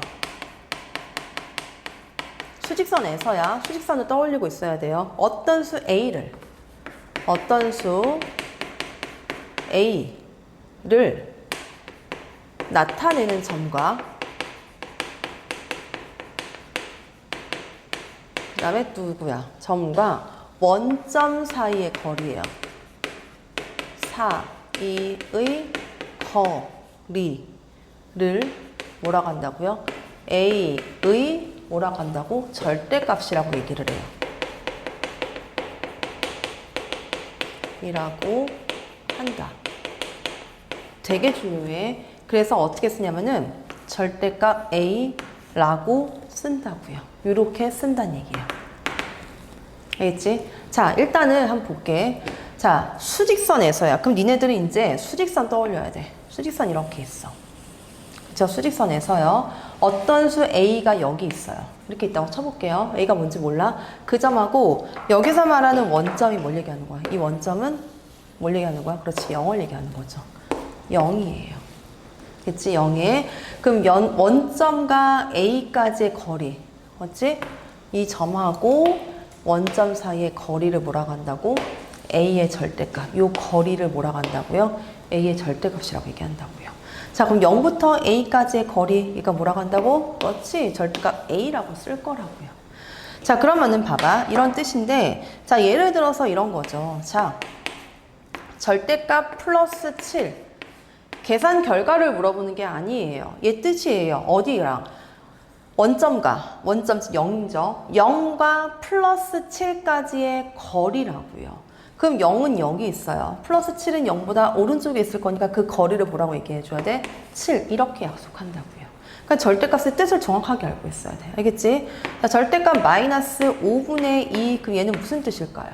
수직선을 떠올리고 있어야 돼요. 어떤 수 A를 나타내는 점과 그 다음에 누구야? 점과 원점 사이의 거리예요. 사이의 거리를 뭐라고 한다고요? A의 뭐라고 한다고? 절대값이라고 얘기를 해요. 이라고 한다. 되게 중요해. 그래서 어떻게 쓰냐면은 절대값 A라고 쓴다고요. 이렇게 쓴다는 얘기예요. 알겠지? 자, 일단은 한번 볼게. 자, 수직선에서야. 그럼 니네들이 이제 수직선 떠올려야 돼. 수직선 이렇게 있어. 저 수직선에서요. 어떤 수 A가 여기 있어요. 이렇게 있다고 쳐볼게요. A가 뭔지 몰라? 그 점하고 여기서 말하는 원점이 뭘 얘기하는 거야? 이 원점은 뭘 얘기하는 거야? 그렇지, 0을 얘기하는 거죠. 0이에요. 그치? 0에. 그럼 원점과 A까지의 거리. 맞지? 이 점하고 원점 사이의 거리를 뭐라고 한다고? A의 절대값. 이 거리를 뭐라고 한다고요? A의 절대값이라고 얘기한다고요. 자, 그럼 0부터 A까지의 거리, 이거 뭐라고 한다고? 그렇지, 절대값 A라고 쓸 거라고요. 자, 그러면은 봐봐. 이런 뜻인데, 자, 예를 들어서 이런 거죠. 자, 절대값 플러스 7. 계산 결과를 물어보는 게 아니에요. 얘 뜻이에요. 어디랑? 원점 0이죠. 0과 플러스 7까지의 거리라고요. 그럼 0은 여기 있어요. 플러스 7은 0보다 오른쪽에 있을 거니까 그 거리를 뭐라고 얘기해 줘야 돼? 7. 이렇게 약속한다고요. 그러니까 절대값의 뜻을 정확하게 알고 있어야 돼. 알겠지? 자, 절대값 마이너스 5분의 2. 그럼 얘는 무슨 뜻일까요?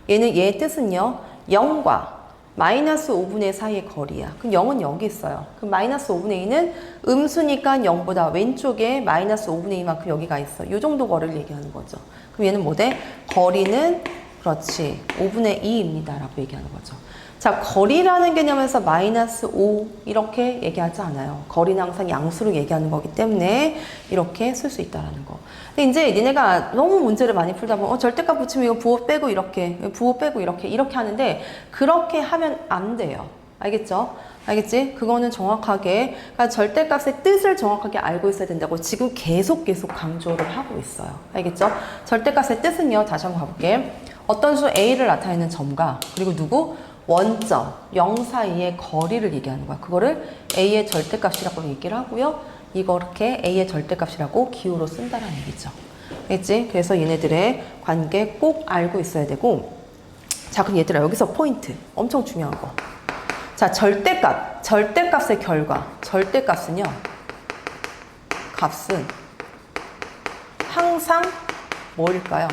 얘의 뜻은요. 0과 마이너스 5분의 2 사이의 거리야. 그럼 0은 여기 있어요. 그럼 마이너스 5분의 2는 음수니까 0보다 왼쪽에 마이너스 5분의 2만큼 여기가 있어. 이 정도 거리를 얘기하는 거죠. 그럼 얘는 뭐 돼? 거리는 그렇지, 5분의 2입니다 라고 얘기하는 거죠. 자, 거리라는 개념에서 마이너스 5 이렇게 얘기하지 않아요. 거리는 항상 양수로 얘기하는 거기 때문에 이렇게 쓸 수 있다는 거. 근데 이제 니네가 너무 문제를 많이 풀다 보면 절대값 붙이면 이거 부호 빼고 이렇게 이렇게 하는데 그렇게 하면 안 돼요. 알겠죠? 알겠지? 그거는 정확하게, 그러니까 절대값의 뜻을 정확하게 알고 있어야 된다고 지금 계속 강조를 하고 있어요. 알겠죠? 절대값의 뜻은요, 다시 한번 가볼게. 어떤 수 A를 나타내는 점과 그리고 누구? 원점 0 사이의 거리를 얘기하는 거야. 그거를 A의 절대값이라고 얘기를 하고요. 이렇게 a의 절대값이라고 기호로 쓴다는 얘기죠. 알겠지? 그래서 얘네들의 관계 꼭 알고 있어야 되고, 자, 그럼 얘들아, 여기서 포인트. 엄청 중요한 거. 자, 절대값의 결과. 절대값은요, 값은 항상 뭐일까요?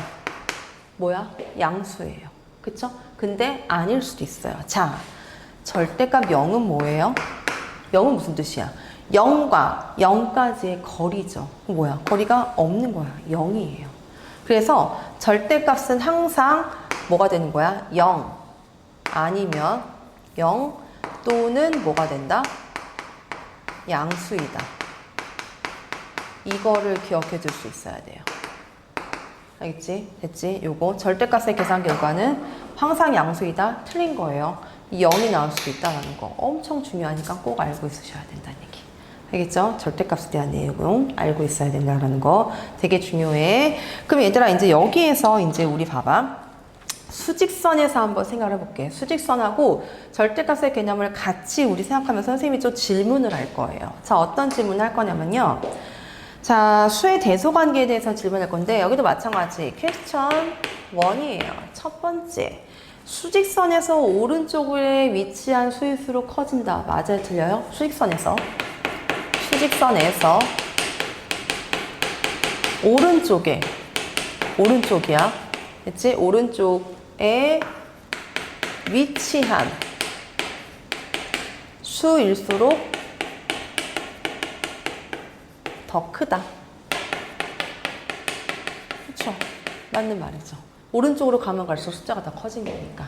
뭐야? 양수예요. 그쵸? 근데 아닐 수도 있어요. 자, 절대값 0은 뭐예요? 0은 무슨 뜻이야? 0과 0까지의 거리죠. 뭐야? 거리가 없는 거야. 0이에요. 그래서 절대값은 항상 뭐가 되는 거야? 0 아니면 0 또는 뭐가 된다? 양수이다. 이거를 기억해 줄 수 있어야 돼요. 알겠지? 됐지? 요거 절대값의 계산 결과는 항상 양수이다. 틀린 거예요. 0이 나올 수도 있다는 거 엄청 중요하니까 꼭 알고 있으셔야 된다는 얘기. 알겠죠? 절대값에 대한 내용 알고 있어야 된다는 거 되게 중요해. 그럼 얘들아, 이제 여기에서 이제 우리 봐봐. 수직선에서 한번 생각을 해볼게. 수직선하고 절대값의 개념을 같이 우리 생각하면서 선생님이 좀 질문을 할 거예요. 자, 어떤 질문을 할 거냐면요. 자, 수의 대소관계에 대해서 질문할 건데, 여기도 마찬가지 퀘스천 1이에요. 첫 번째, 수직선에서 오른쪽에 위치한 수일수록 커진다. 맞아요? 틀려요? 수직선에서 오른쪽이야. 그치? 오른쪽에 위치한 수일수록 더 크다. 그쵸? 맞는 말이죠. 오른쪽으로 가면 갈수록 숫자가 더 커진 거니까.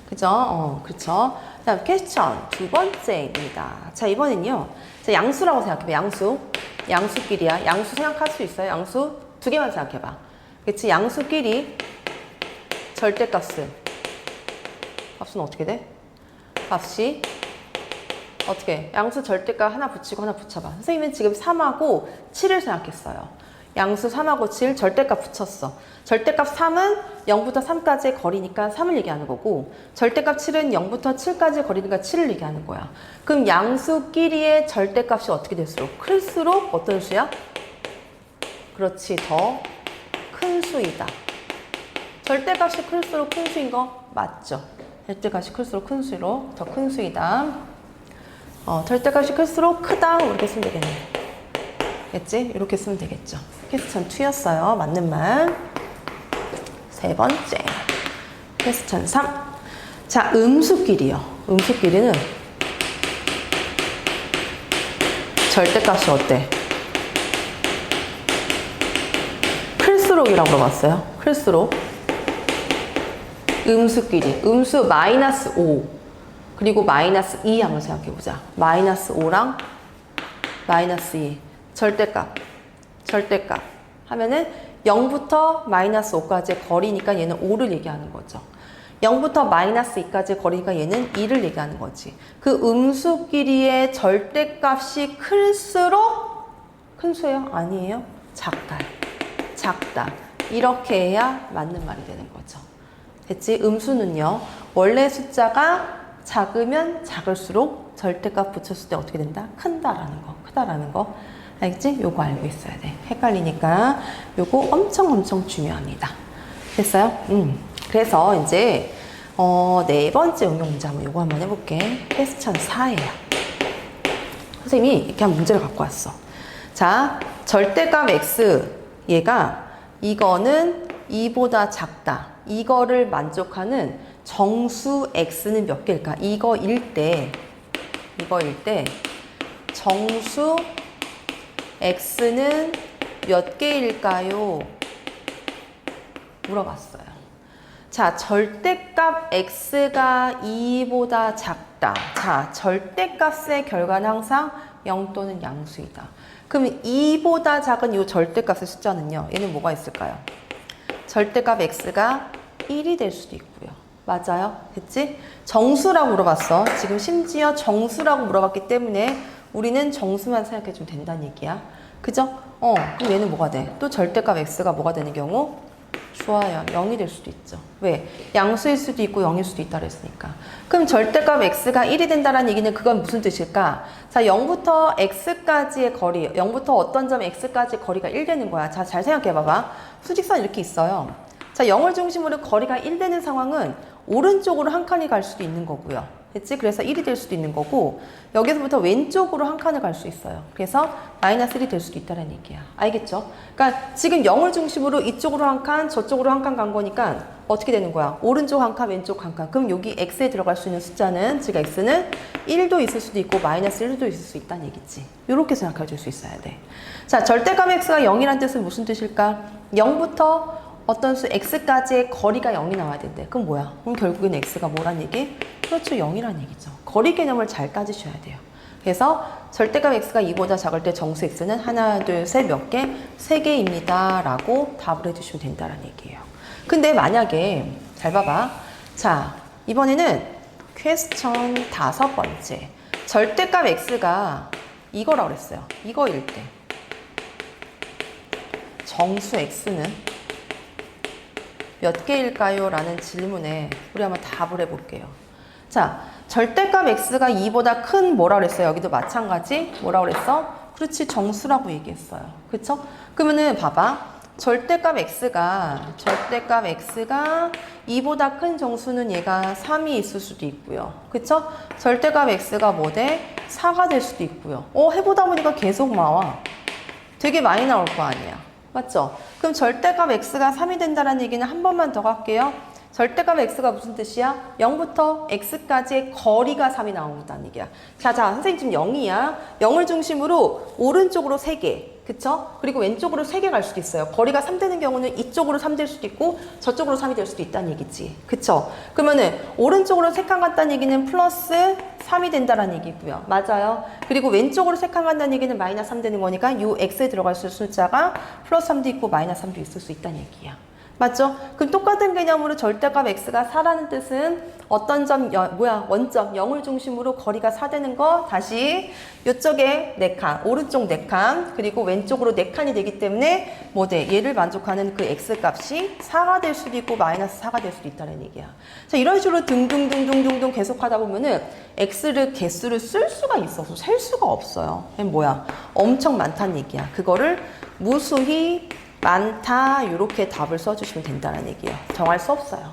그죠? 그렇죠. 자, 퀘스천 두 번째입니다. 자, 이번엔요. 자, 양수라고 생각해봐. 양수끼리야. 양수 생각할 수 있어요? 양수 두 개만 생각해봐. 그치? 양수끼리 절대값은 어떻게 돼? 값이 어떻게? 양수 절대값 하나 붙이고 하나 붙여봐. 선생님은 지금 3하고 7을 생각했어요. 양수 3하고 7 절대값 붙였어. 절대값 3은 0부터 3까지의 거리니까 3을 얘기하는 거고, 절대값 7은 0부터 7까지의 거리니까 7을 얘기하는 거야. 그럼 양수끼리의 절대값이 어떻게 될수록? 클수록 어떤 수야? 그렇지, 더 큰 수이다. 절대값이 클수록 큰 수인 거 맞죠? 절대값이 클수록 큰 수로 더 큰 수이다. 절대값이 클수록 크다. 이렇게 쓰면 되겠네. 겠지? 이렇게 쓰면 되겠죠. 퀘스천 2였어요. 맞는 말. 세 번째. 퀘스천 3. 자, 음수끼리요. 음수끼리는 절대값이 어때? 클수록이라고 물어봤어요. 클수록. 음수끼리. 음수 마이너스 5. 그리고 마이너스 2 한번 생각해보자. 마이너스 5랑 마이너스 2. 절대값 하면은 0부터 마이너스 5까지의 거리니까 얘는 5를 얘기하는 거죠. 0부터 마이너스 2까지의 거리니까 얘는 2를 얘기하는 거지. 그 음수끼리의 절대값이 클수록 큰 수예요? 아니에요? 작다. 이렇게 해야 맞는 말이 되는 거죠. 됐지? 음수는요, 원래 숫자가 작으면 작을수록 절대값 붙였을 때 어떻게 된다? 크다라는 거. 알겠지? 요거 알고 있어야 돼. 헷갈리니까 요거 엄청 중요합니다. 됐어요? 그래서 이제 네 번째 응용 문제 요거 한번 해볼게. 퀘스천 4예요. 선생님이 이렇게 한 문제를 갖고 왔어. 자, 절대값 x 얘가 이거는 2보다 작다. 이거를 만족하는 정수 x는 몇 개일까? 이거일 때 정수 x는 몇 개일까요? 물어봤어요. 자, 절대값 x가 2보다 작다. 자, 절대값의 결과는 항상 0 또는 양수이다. 그럼 2보다 작은 이 절대값의 숫자는요, 얘는 뭐가 있을까요? 절대값 x가 1이 될 수도 있고요. 맞아요? 됐지? 정수라고 물어봤어. 지금 심지어 정수라고 물어봤기 때문에 우리는 정수만 생각해주면 된다는 얘기야. 그죠? 그럼 얘는 뭐가 돼? 또 절대값 x가 뭐가 되는 경우? 좋아요. 0이 될 수도 있죠. 왜? 양수일 수도 있고 0일 수도 있다 그랬으니까. 그럼 절대값 x가 1이 된다는 얘기는 그건 무슨 뜻일까? 자, 0부터 x까지의 거리, 0부터 어떤 점 x까지 거리가 1 되는 거야. 자, 잘 생각해 봐봐. 수직선 이렇게 있어요. 자, 0을 중심으로 거리가 1 되는 상황은 오른쪽으로 한 칸이 갈 수도 있는 거고요. 됐지? 그래서 1이 될 수도 있는 거고 여기서부터 왼쪽으로 한 칸을 갈 수 있어요. 그래서 마이너스 1이 될 수도 있다는 얘기야. 알겠죠? 그러니까 지금 0을 중심으로 이쪽으로 한 칸, 저쪽으로 한 칸 간 거니까 어떻게 되는 거야? 오른쪽 한 칸, 왼쪽 한 칸. 그럼 여기 x에 들어갈 수 있는 숫자는 즉 x는 1도 있을 수도 있고 마이너스 1도 있을 수 있다는 얘기지. 이렇게 생각해 줄 수 있어야 돼. 자, 절대값 x가 0이란 뜻은 무슨 뜻일까? 0부터 어떤 수 x까지의 거리가 0이 나와야 된대. 그럼 뭐야? 그럼 결국엔 x가 뭐란 얘기? 그렇죠. 0이란 얘기죠. 거리 개념을 잘 따지셔야 돼요. 그래서 절대값 x가 2보다 작을 때 정수 x는 하나, 둘, 셋 몇 개? 3개입니다. 라고 답을 해주시면 된다는 얘기예요. 근데 만약에 잘 봐봐. 자, 이번에는 퀘스천 5번째. 절대값 x가 이거라고 그랬어요. 이거일 때 정수 x는 몇 개일까요? 라는 질문에 우리 한번 답을 해볼게요. 자, 절대값 x가 2보다 큰 뭐라 그랬어요? 여기도 마찬가지. 뭐라 그랬어? 그렇지, 정수라고 얘기했어요. 그쵸? 그러면은 봐봐. 절대값 x가 2보다 큰 정수는 얘가 3이 있을 수도 있고요. 그쵸? 절대값 x가 뭐 돼? 4가 될 수도 있고요. 해보다 보니까 계속 나와. 되게 많이 나올 거 아니야. 맞죠? 그럼 절대값 x가 3이 된다는 얘기는 한 번만 더 갈게요. 절대값 x가 무슨 뜻이야? 0부터 x까지의 거리가 3이 나온다는 얘기야. 자, 선생님 지금 0이야. 0을 중심으로 오른쪽으로 3개. 그쵸? 그리고 왼쪽으로 3개 갈 수도 있어요. 거리가 3 되는 경우는 이쪽으로 3 될 수도 있고 저쪽으로 3이 될 수도 있다는 얘기지. 그쵸? 그러면은 오른쪽으로 3칸 갔다는 얘기는 플러스 3이 된다는 얘기고요. 맞아요. 그리고 왼쪽으로 3칸 간다는 얘기는 마이너스 3 되는 거니까 이 x에 들어갈 수 있는 숫자가 플러스 3도 있고 마이너스 3도 있을 수 있다는 얘기야. 맞죠? 그럼 똑같은 개념으로 절대값 x가 4라는 뜻은 어떤 점, 원점 0을 중심으로 거리가 4 되는 거 다시 이쪽에 4칸, 오른쪽 4칸, 그리고 왼쪽으로 4칸이 되기 때문에 뭐 돼? 얘를 만족하는 그 x 값이 4가 될 수도 있고 마이너스 4가 될 수도 있다는 얘기야. 자, 이런 식으로 등등등등등등 계속 하다 보면은 x를 개수를 쓸 수가 있어서 셀 수가 없어요. 뭐야? 엄청 많다는 얘기야. 그거를 무수히 많다 이렇게 답을 써주시면 된다는 얘기예요. 정할 수 없어요.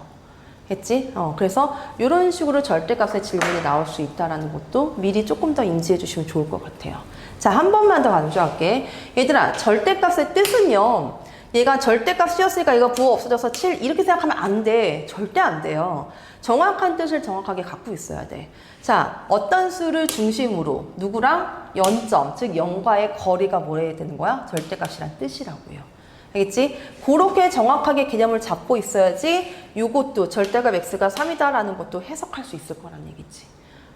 했지? 그래서 이런 식으로 절대값의 질문이 나올 수 있다는 것도 미리 조금 더 인지해 주시면 좋을 것 같아요. 자, 한 번만 더 강조할게. 얘들아, 절대값의 뜻은요. 얘가 절대값 씌웠으니까 이거 부호 없어져서 7 이렇게 생각하면 안 돼. 절대 안 돼요. 정확한 뜻을 정확하게 갖고 있어야 돼. 자, 어떤 수를 중심으로 누구랑 연점, 즉 0과의 거리가 뭐래야 되는 거야? 절대값이란 뜻이라고요. 알겠지? 그렇게 정확하게 개념을 잡고 있어야지 요것도 절대값 x가 3이다라는 것도 해석할 수 있을 거란 얘기지.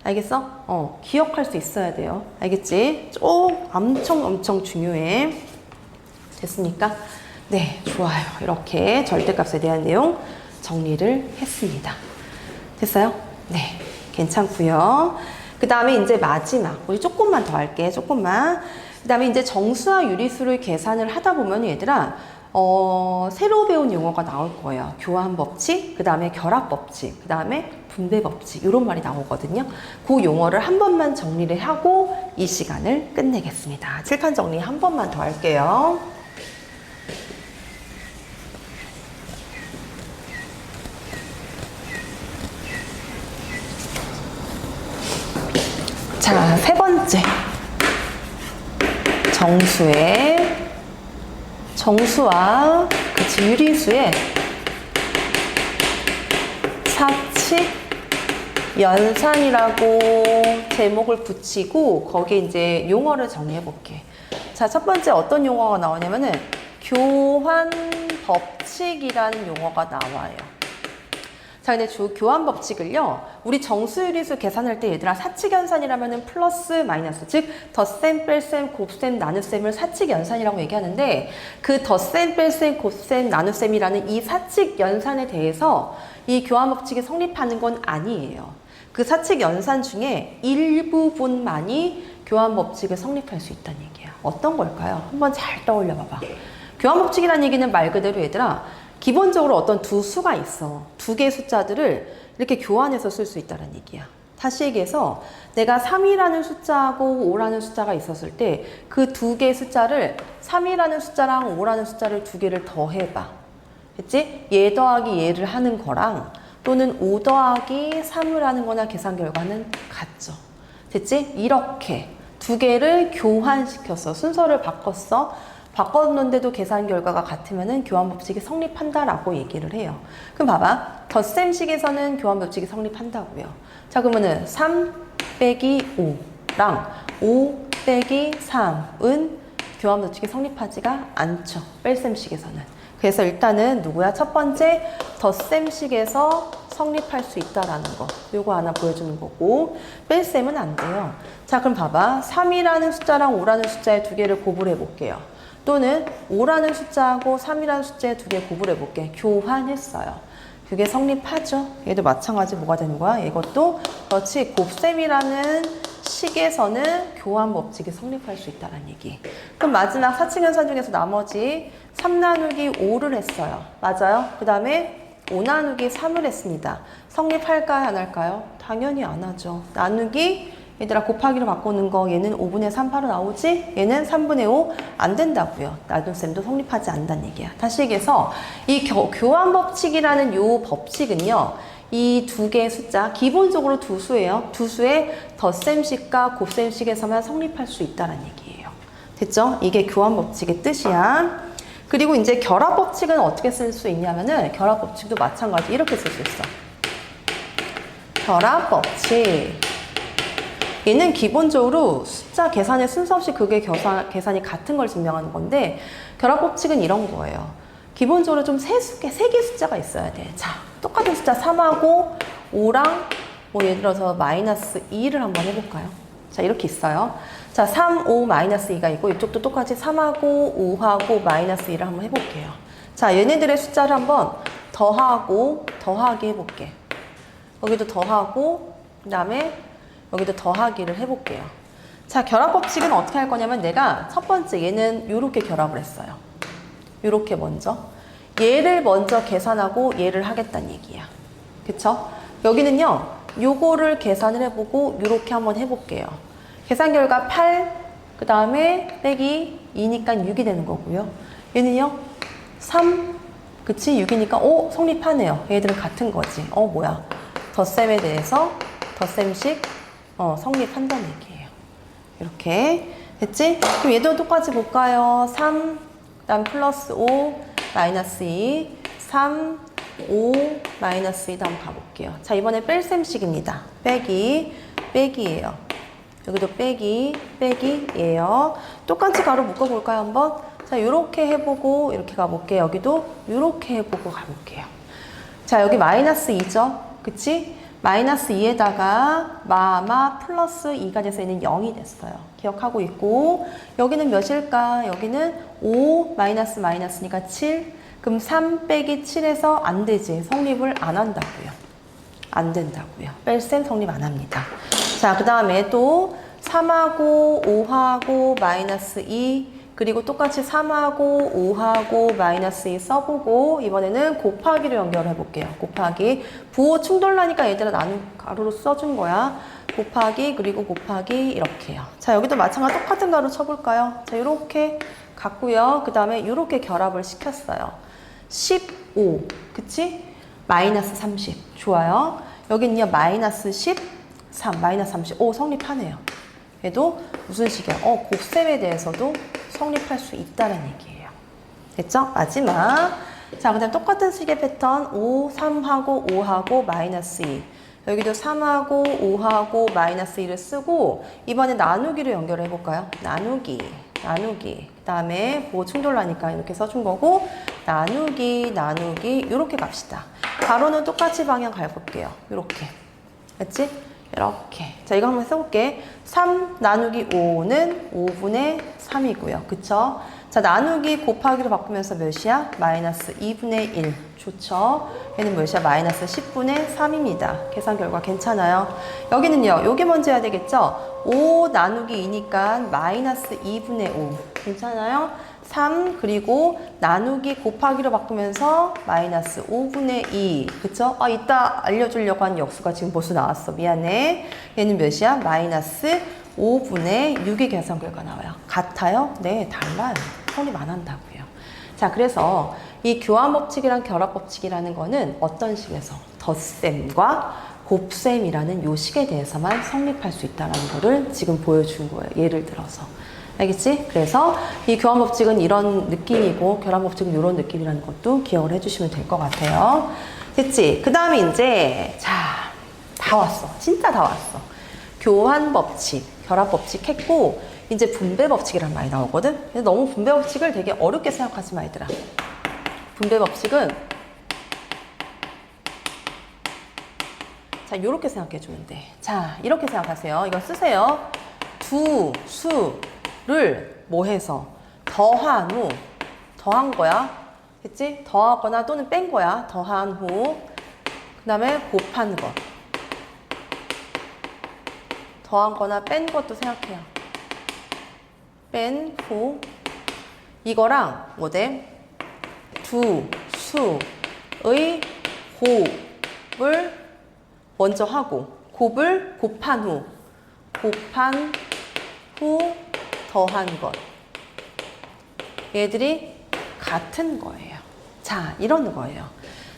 알겠어? 기억할 수 있어야 돼요. 알겠지? 엄청 중요해. 됐습니까? 네, 좋아요. 이렇게 절대값에 대한 내용 정리를 했습니다. 됐어요? 네, 괜찮고요. 그 다음에 이제 마지막, 우리 조금만 더 할게. 조금만. 그 다음에 이제 정수와 유리수를 계산을 하다 보면 얘들아 새로 배운 용어가 나올 거예요. 교환 법칙, 그 다음에 결합 법칙, 그 다음에 분배 법칙 이런 말이 나오거든요. 그 용어를 한 번만 정리를 하고 이 시간을 끝내겠습니다. 칠판 정리 한 번만 더 할게요. 자, 세 번째. 정수와 유리수의 사칙 연산이라고 제목을 붙이고 거기에 이제 용어를 정리해 볼게. 자, 첫 번째 어떤 용어가 나오냐면은 교환 법칙이라는 용어가 나와요. 자, 근데 교환 법칙을요, 우리 정수유리수 계산할 때 얘들아 사칙연산이라면은 플러스 마이너스, 즉 덧셈, 뺄셈, 곱셈, 나눗셈을 사칙연산이라고 얘기하는데 그 덧셈, 뺄셈, 곱셈, 나눗셈이라는 이 사칙연산에 대해서 이 교환 법칙이 성립하는 건 아니에요. 그 사칙연산 중에 일부분만이 교환 법칙을 성립할 수 있다는 얘기야. 어떤 걸까요? 한번 잘 떠올려 봐봐. 교환 법칙이라는 얘기는 말 그대로 얘들아 기본적으로 어떤 두 수가 있어. 두 개의 숫자들을 이렇게 교환해서 쓸 수 있다는 얘기야. 다시 얘기해서 내가 3이라는 숫자하고 5라는 숫자가 있었을 때 그 두 개의 숫자를 3이라는 숫자랑 5라는 숫자를 두 개를 더해봐. 됐지? 얘 더하기 얘를 하는 거랑 또는 5 더하기 3을 하는 거나 계산 결과는 같죠. 됐지? 이렇게 두 개를 교환시켰어. 순서를 바꿨어. 바꿨는데도 계산 결과가 같으면은 교환 법칙이 성립한다라고 얘기를 해요. 그럼 봐봐. 덧셈식에서는 교환 법칙이 성립한다고요. 자, 그러면은 3 빼기 5랑 5 빼기 3은 교환 법칙이 성립하지가 않죠. 뺄셈식에서는. 그래서 일단은 누구야? 첫 번째 덧셈식에서 성립할 수 있다라는 거. 요거 하나 보여주는 거고 뺄셈은 안 돼요. 자, 그럼 봐봐. 3이라는 숫자랑 5라는 숫자의 두 개를 고부해 볼게요. 또는 5라는 숫자하고 3이라는 숫자의 두 개 고부해 볼게. 교환했어요. 그게 성립하죠. 얘도 마찬가지 뭐가 되는 거야? 이것도 그렇지. 곱셈이라는 식에서는 교환 법칙이 성립할 수 있다는 얘기. 그럼 마지막 사칙연산 중에서 나머지 3 나누기 5를 했어요. 맞아요? 그 다음에 5 나누기 3을 했습니다. 성립할까요? 안 할까요? 당연히 안 하죠. 나누기 얘들아 곱하기로 바꾸는 거 얘는 5분의 3 바로 나오지? 얘는 3분의 5 안 된다고요. 나눗셈도 성립하지 않는다는 얘기야. 다시 얘기해서 이 교환 법칙이라는 요 법칙은요. 이 두 개의 숫자 기본적으로 두 수예요. 두 수의 덧셈식과 곱셈식에서만 성립할 수 있다는 얘기예요. 됐죠? 이게 교환 법칙의 뜻이야. 그리고 이제 결합 법칙은 어떻게 쓸 수 있냐면은 결합 법칙도 마찬가지 이렇게 쓸 수 있어. 결합 법칙. 얘는 기본적으로 숫자 계산의 순서 없이 그게 계산이 같은 걸 증명하는 건데 결합 법칙은 이런 거예요. 기본적으로 좀 세 개 숫자가 있어야 돼. 자, 똑같은 숫자 3하고 5랑 뭐 예를 들어서 마이너스 2를 한번 해볼까요? 자, 이렇게 있어요. 자, 3, 5, 마이너스 2가 있고 이쪽도 똑같이 3하고 5하고 마이너스 2를 한번 해볼게요. 자, 얘네들의 숫자를 한번 더하기 해볼게. 여기도 더하고 그 다음에 여기도 더하기를 해볼게요. 자, 결합 법칙은 어떻게 할 거냐면 내가 첫 번째 얘는 이렇게 결합을 했어요. 이렇게 먼저. 얘를 먼저 계산하고 얘를 하겠다는 얘기야. 그쵸? 여기는요. 요거를 계산을 해보고 이렇게 한번 해볼게요. 계산 결과 8, 그 다음에 빼기 2니까 6이 되는 거고요. 얘는요. 3, 그치? 6이니까 오, 성립하네요. 얘들은 같은 거지. 뭐야. 덧셈에 대해서 덧셈식 성립한다는 얘기예요. 이렇게 됐지? 그럼 얘도 똑같이 볼까요? 3, 그 다음 플러스 5, 마이너스 2, 3, 5, 마이너스 2 다음 가볼게요. 자, 이번에 뺄셈식입니다. 빼기예요. 여기도 빼기예요. 똑같이 가로 묶어볼까요, 한번? 자, 요렇게 해보고 이렇게 가볼게요. 여기도 요렇게 해보고 가볼게요. 자, 여기 마이너스 2죠? 그치? 마이너스 2에다가 마마 플러스 2가 돼서 얘는 0이 됐어요. 기억하고 있고 여기는 몇일까? 여기는 5 마이너스니까 7. 그럼 3 빼기 7에서 안 되지. 성립을 안 한다고요. 안 된다고요. 뺄셈 성립 안 합니다. 자, 그 다음에 또 3하고 5하고 마이너스 2 그리고 똑같이 3하고 5하고 마이너스 2 써보고 이번에는 곱하기로 연결해 볼게요. 곱하기. 부호 충돌나니까 얘들아 나는 가로로 써준 거야. 곱하기 그리고 곱하기 이렇게요. 자, 여기도 마찬가지 똑같은 가로 쳐볼까요? 자, 이렇게 갔고요. 그 다음에 이렇게 결합을 시켰어요. 15 그치? 마이너스 30 좋아요. 여기는요 마이너스 13 마이너스 35 성립하네요. 얘도 무슨 식이야? 곱셈에 대해서도 성립할 수 있다는 얘기예요. 됐죠? 마지막. 자, 그 다음 똑같은 식의 패턴 5, 3하고 5하고 마이너스 2 여기도 3하고 5하고 마이너스 2를 쓰고 이번에 나누기로 연결해 볼까요? 나누기 그 다음에 뭐 충돌나니까 이렇게 써준 거고 나누기 이렇게 갑시다. 가로는 똑같이 방향 가볼게요. 이렇게 됐지? 이렇게. 자, 이거 한번 써볼게. 3 나누기 5는 5분의 3이고요. 그쵸? 자, 나누기 곱하기로 바꾸면서 몇이야? 마이너스 2분의 1. 좋죠? 얘는 몇이야? 마이너스 10분의 3입니다. 계산 결과 괜찮아요? 여기는요. 요게 먼저 해야 되겠죠? 5 나누기 2니까 마이너스 2분의 5. 괜찮아요? 3 그리고 나누기 곱하기로 바꾸면서 마이너스 5분의 2 그쵸? 이따 알려주려고 한 역수가 지금 벌써 나왔어. 미안해. 얘는 몇이야? 마이너스 5분의 6의 계산 결과 나와요. 같아요? 네, 달라요. 서울만 한다고요. 자, 그래서 이 교환 법칙이랑 결합 법칙이라는 거는 어떤 식에서 덧셈과 곱셈이라는 요 식에 대해서만 성립할 수 있다는 거를 지금 보여준 거예요. 예를 들어서. 알겠지? 그래서 이 교환 법칙은 이런 느낌이고 결합 법칙은 이런 느낌이라는 것도 기억을 해주시면 될 것 같아요. 됐지? 그 다음에 이제 자, 다 왔어. 진짜 다 왔어. 교환 법칙, 결합 법칙 했고 이제 분배 법칙이란 말이 나오거든? 그래서 너무 분배 법칙을 되게 어렵게 생각하지 마, 얘들아. 분배 법칙은 자, 이렇게 생각해 주면 돼. 자, 이렇게 생각하세요. 이거 쓰세요. 두 수를 뭐 해서 더한 후 더한 거야. 됐지? 더하거나 또는 뺀 거야. 더한 후 그 다음에 곱한 것. 더한 거나 뺀 것도 생각해요. 뺀 후 이거랑 뭐 돼? 두 수의 곱을 먼저 하고 곱을 곱한 후 더한 것 얘들이 같은 거예요. 자, 이런 거예요.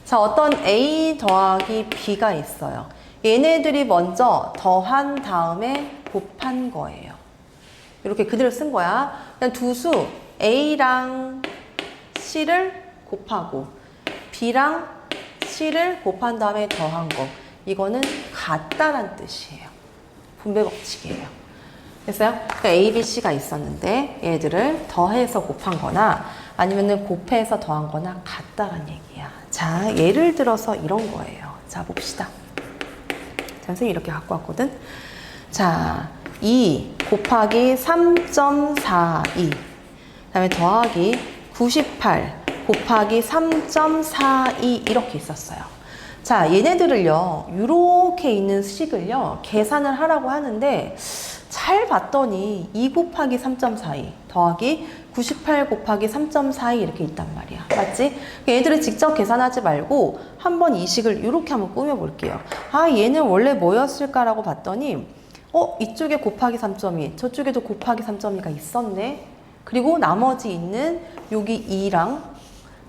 자, 어떤 A 더하기 B가 있어요. 얘네들이 먼저 더한 다음에 곱한 거예요. 이렇게 그대로 쓴 거야. 그냥 두 수 A랑 C를 곱하고 B랑 C를 곱한 다음에 더한 거. 이거는 같다란 뜻이에요. 분배 법칙이에요. 됐어요? 그러니까 A, B, C가 있었는데 얘들을 더해서 곱한 거나 아니면은 곱해서 더한 거나 같다란 얘기야. 자, 예를 들어서 이런 거예요. 자, 봅시다. 자, 선생님이 이렇게 갖고 왔거든. 자, 2 곱하기 3.42 그다음에 더하기 98 곱하기 3.42 이렇게 있었어요. 자, 얘네들을요, 이렇게 있는 식을요, 계산을 하라고 하는데, 잘 봤더니 2 곱하기 3.42 더하기 98 곱하기 3.42 이렇게 있단 말이야. 맞지? 얘들을 직접 계산하지 말고 한번 이 식을 이렇게 한번 꾸며볼게요. 아, 얘는 원래 뭐였을까라고 봤더니, 이쪽에 곱하기 3.2, 저쪽에도 곱하기 3.2가 있었네. 그리고 나머지 있는 여기 2랑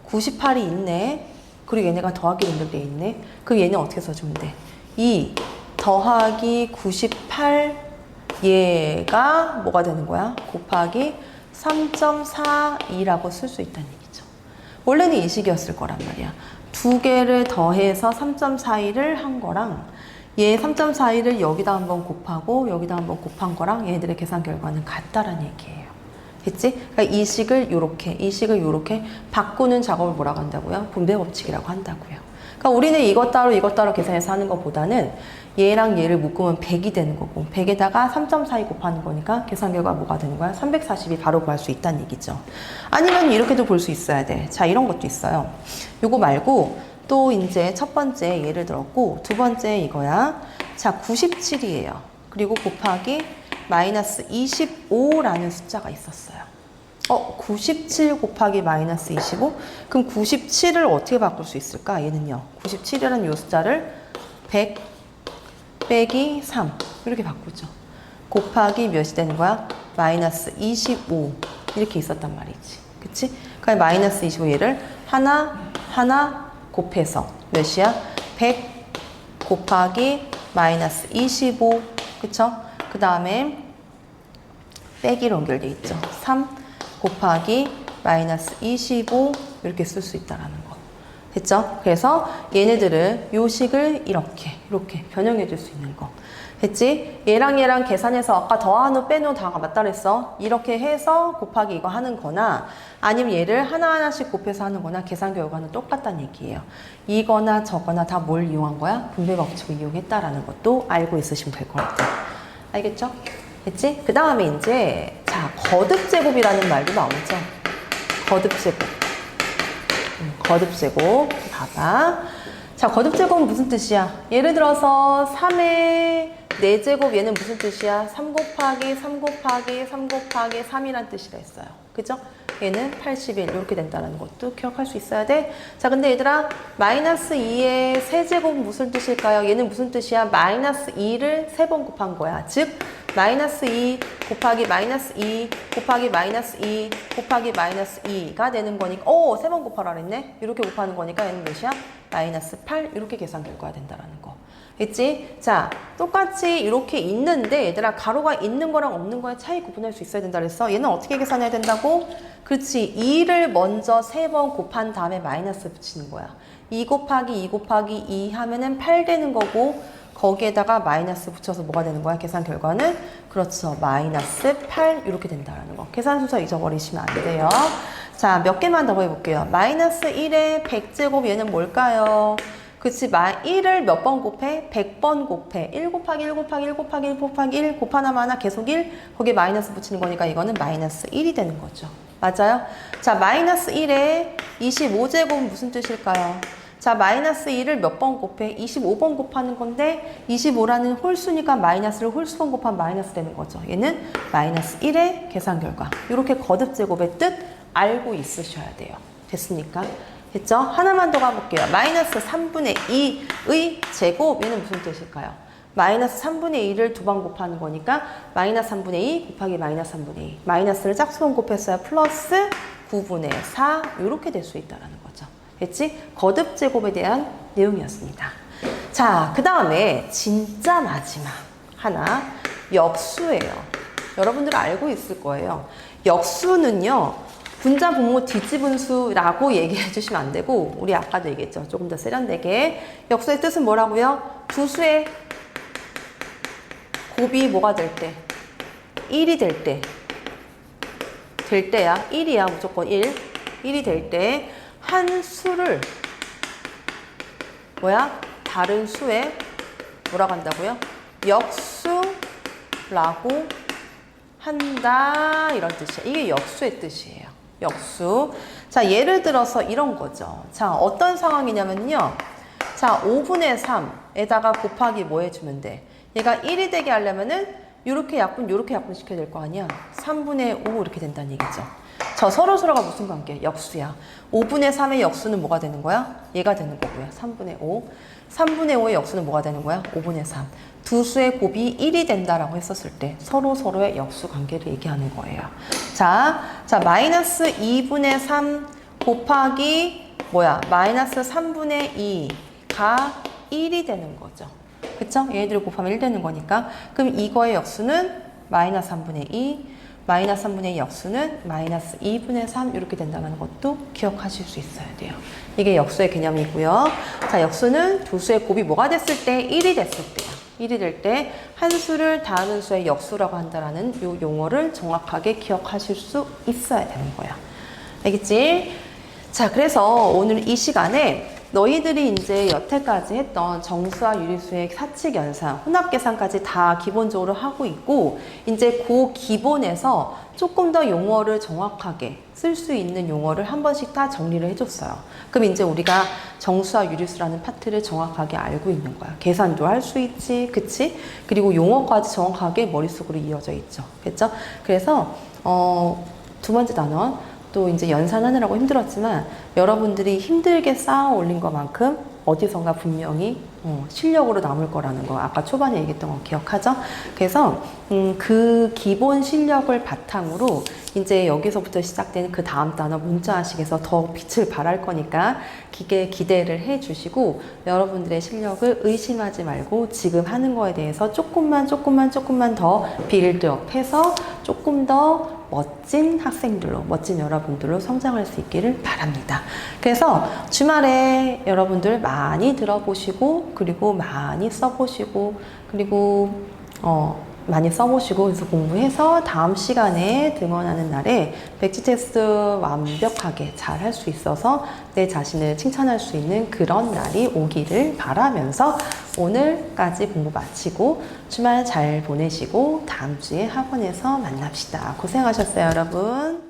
98이 있네. 그리고 얘네가 더하기 연결되어 있네. 그럼 얘는 어떻게 써주면 돼? 2 더하기 98 얘가 뭐가 되는 거야? 곱하기 3.42라고 쓸 수 있다는 얘기죠. 원래는 이 식이었을 거란 말이야. 두 개를 더해서 3.42를 한 거랑 얘 3.42를 여기다 한번 곱하고 여기다 한번 곱한 거랑 얘네들의 계산 결과는 같다라는 얘기예요. 됐지? 그러니까 이 식을 요렇게 바꾸는 작업을 뭐라고 한다고요? 분배 법칙이라고 한다고요. 그러니까 우리는 이것 따로 계산해서 하는 것보다는 얘랑 얘를 묶으면 100이 되는 거고 100에다가 3.42 곱하는 거니까 계산 결과 뭐가 되는 거야? 340이 바로 구할 수 있다는 얘기죠. 아니면 이렇게도 볼 수 있어야 돼. 자, 이런 것도 있어요. 요거 말고 또 이제 첫 번째 예를 들었고 두 번째 이거야. 자, 97이에요. 그리고 곱하기 마이너스 25라는 숫자가 있었어요. 97 곱하기 마이너스 25? 그럼 97을 어떻게 바꿀 수 있을까? 얘는요. 97이라는 이 숫자를 100 빼기 3 이렇게 바꾸죠. 곱하기 몇이 되는 거야? 마이너스 25 이렇게 있었단 말이지. 그치? 그러니까 마이너스 25얘를 하나 곱해서 몇이야? 100 곱하기 마이너스 25 그쵸? 그 다음에 빼기로 연결돼 있죠. 3 곱하기 마이너스 25 이렇게 쓸 수 있다라는 거. 됐죠? 그래서 얘네들을 요 식을 이렇게 변형해 줄 수 있는 거. 됐지? 얘랑 계산해서 아까 더한 후 뺀 후 다 맞다 그랬어. 이렇게 해서 곱하기 이거 하는 거나 아니면 얘를 하나하나씩 곱해서 하는 거나 계산 결과는 똑같다는 얘기예요. 이거나 저거나 다 뭘 이용한 거야? 분배 법칙을 이용했다라는 것도 알고 있으시면 될 것 같아요. 알겠죠? 됐지? 그 다음에 이제 자, 거듭제곱이라는 말도 나오죠. 거듭제곱. 거듭제곱. 봐봐. 자, 거듭제곱은 무슨 뜻이야? 예를 들어서 3의 4제곱 얘는 무슨 뜻이야? 3 곱하기 3 곱하기 3 곱하기 3이란 뜻이라 했어요. 그죠? 얘는 81 이렇게 된다는 것도 기억할 수 있어야 돼. 자, 근데 얘들아 마이너스 2의 세제곱은 무슨 뜻일까요? 얘는 무슨 뜻이야? 마이너스 2를 3번 곱한 거야. 즉 마이너스 2 곱하기 마이너스 2 곱하기 마이너스 2 곱하기 마이너스 2가 되는 거니까 3번 곱하라 그랬네? 이렇게 곱하는 거니까 얘는 몇이야? 마이너스 8 이렇게 계산 결과가 된다는 거. 됐지? 자, 똑같이 이렇게 있는데 얘들아 가로가 있는 거랑 없는 거의 차이 구분할 수 있어야 된다 그랬어. 얘는 어떻게 계산해야 된다고? 그렇지. 2를 먼저 3번 곱한 다음에 마이너스 붙이는 거야. 2 곱하기 2 곱하기 2 하면은 8 되는 거고 거기에다가 마이너스 붙여서 뭐가 되는 거야? 계산 결과는? 그렇죠. 마이너스 8 이렇게 된다는 거. 계산 순서 잊어버리시면 안 돼요. 자, 몇 개만 더 해볼게요. 마이너스 1의 100제곱 얘는 뭘까요? 그치, 1을 몇 번 곱해? 100번 곱해. 1 곱하기 1 곱하기 1 곱하기 1 곱하기 1 곱하나마 하나 계속 1 거기에 마이너스 붙이는 거니까 이거는 마이너스 1이 되는 거죠. 맞아요? 자, 마이너스 1에 25제곱은 무슨 뜻일까요? 자, 마이너스 1을 몇 번 곱해? 25번 곱하는 건데 25라는 홀수니까 마이너스를 홀수번 곱하면 마이너스 되는 거죠. 얘는 마이너스 1의 계산 결과. 이렇게 거듭제곱의 뜻 알고 있으셔야 돼요. 됐습니까? 됐죠? 하나만 더 가볼게요. 마이너스 3분의 2의 제곱 얘는 무슨 뜻일까요? 마이너스 3분의 2를 두 번 곱하는 거니까 마이너스 3분의 2 곱하기 마이너스 3분의 2 마이너스를 짝수번 곱했어야 플러스 9분의 4 이렇게 될 수 있다는 거죠. 됐지? 거듭제곱에 대한 내용이었습니다. 자, 그 다음에 진짜 마지막 하나 역수예요. 여러분들 알고 있을 거예요. 역수는요. 분자 분모 뒤집은 수라고 얘기해 주시면 안 되고 우리 아까도 얘기했죠. 조금 더 세련되게. 역수의 뜻은 뭐라고요? 두 수의 곱이 뭐가 될 때? 1이 될 때야. 1이야. 무조건 1. 1이 될 때 한 수를 다른 수에 뭐라고 한다고요? 역수라고 한다 이런 뜻이야. 이게 역수의 뜻이에요. 역수. 자, 예를 들어서 이런 거죠. 자, 어떤 상황이냐면요. 자, 5분의 3에다가 곱하기 뭐 해주면 돼? 얘가 1이 되게 하려면은 요렇게 약분 시켜야 될 거 아니야. 3분의 5 이렇게 된다는 얘기죠. 저 서로가 무슨 관계야? 역수야. 5분의 3의 역수는 뭐가 되는 거야? 얘가 되는 거고요. 3분의 5. 3분의 5의 역수는 뭐가 되는 거야? 5분의 3. 두 수의 곱이 1이 된다라고 했었을 때 서로의 역수 관계를 얘기하는 거예요. 자, 마이너스 2분의 3 곱하기 마이너스 3분의 2가 1이 되는 거죠. 그쵸? 얘네들을 곱하면 1 되는 거니까. 그럼 이거의 역수는 마이너스 3분의 2, 마이너스 3분의 2 역수는 마이너스 2분의 3 이렇게 된다는 것도 기억하실 수 있어야 돼요. 이게 역수의 개념이고요. 자, 역수는 두 수의 곱이 뭐가 됐을 때? 1이 됐을 때야. 1이 될 때 한 수를 다른 수의 역수라고 한다라는 이 용어를 정확하게 기억하실 수 있어야 되는 거야. 알겠지? 자, 그래서 오늘 이 시간에 너희들이 이제 여태까지 했던 정수와 유리수의 사칙 연산, 혼합 계산까지 다 기본적으로 하고 있고 이제 그 기본에서 조금 더 용어를 정확하게 쓸 수 있는 용어를 한 번씩 다 정리를 해줬어요. 그럼 이제 우리가 정수와 유리수라는 파트를 정확하게 알고 있는 거야. 계산도 할 수 있지, 그치? 그리고 용어까지 정확하게 머릿속으로 이어져 있죠. 그렇죠? 그래서 두 번째 단원 또 이제 연산하느라고 힘들었지만 여러분들이 힘들게 쌓아 올린 것만큼 어디선가 분명히 실력으로 남을 거라는 거 아까 초반에 얘기했던 거 기억하죠? 그래서 그 기본 실력을 바탕으로 이제 여기서부터 시작되는 그 다음 단어 문자식에서 더 빛을 발할 거니까 기대를 해 주시고 여러분들의 실력을 의심하지 말고 지금 하는 거에 대해서 조금만 더 빌드업해서 조금 더 멋진 학생들로, 멋진 여러분들로 성장할 수 있기를 바랍니다. 그래서 주말에 여러분들 많이 들어보시고 그리고 많이 써보시고 그리고 그래서 공부해서 다음 시간에 등원하는 날에 백지 테스트 완벽하게 잘 할 수 있어서 내 자신을 칭찬할 수 있는 그런 날이 오기를 바라면서 오늘까지 공부 마치고 주말 잘 보내시고 다음 주에 학원에서 만납시다. 고생하셨어요, 여러분.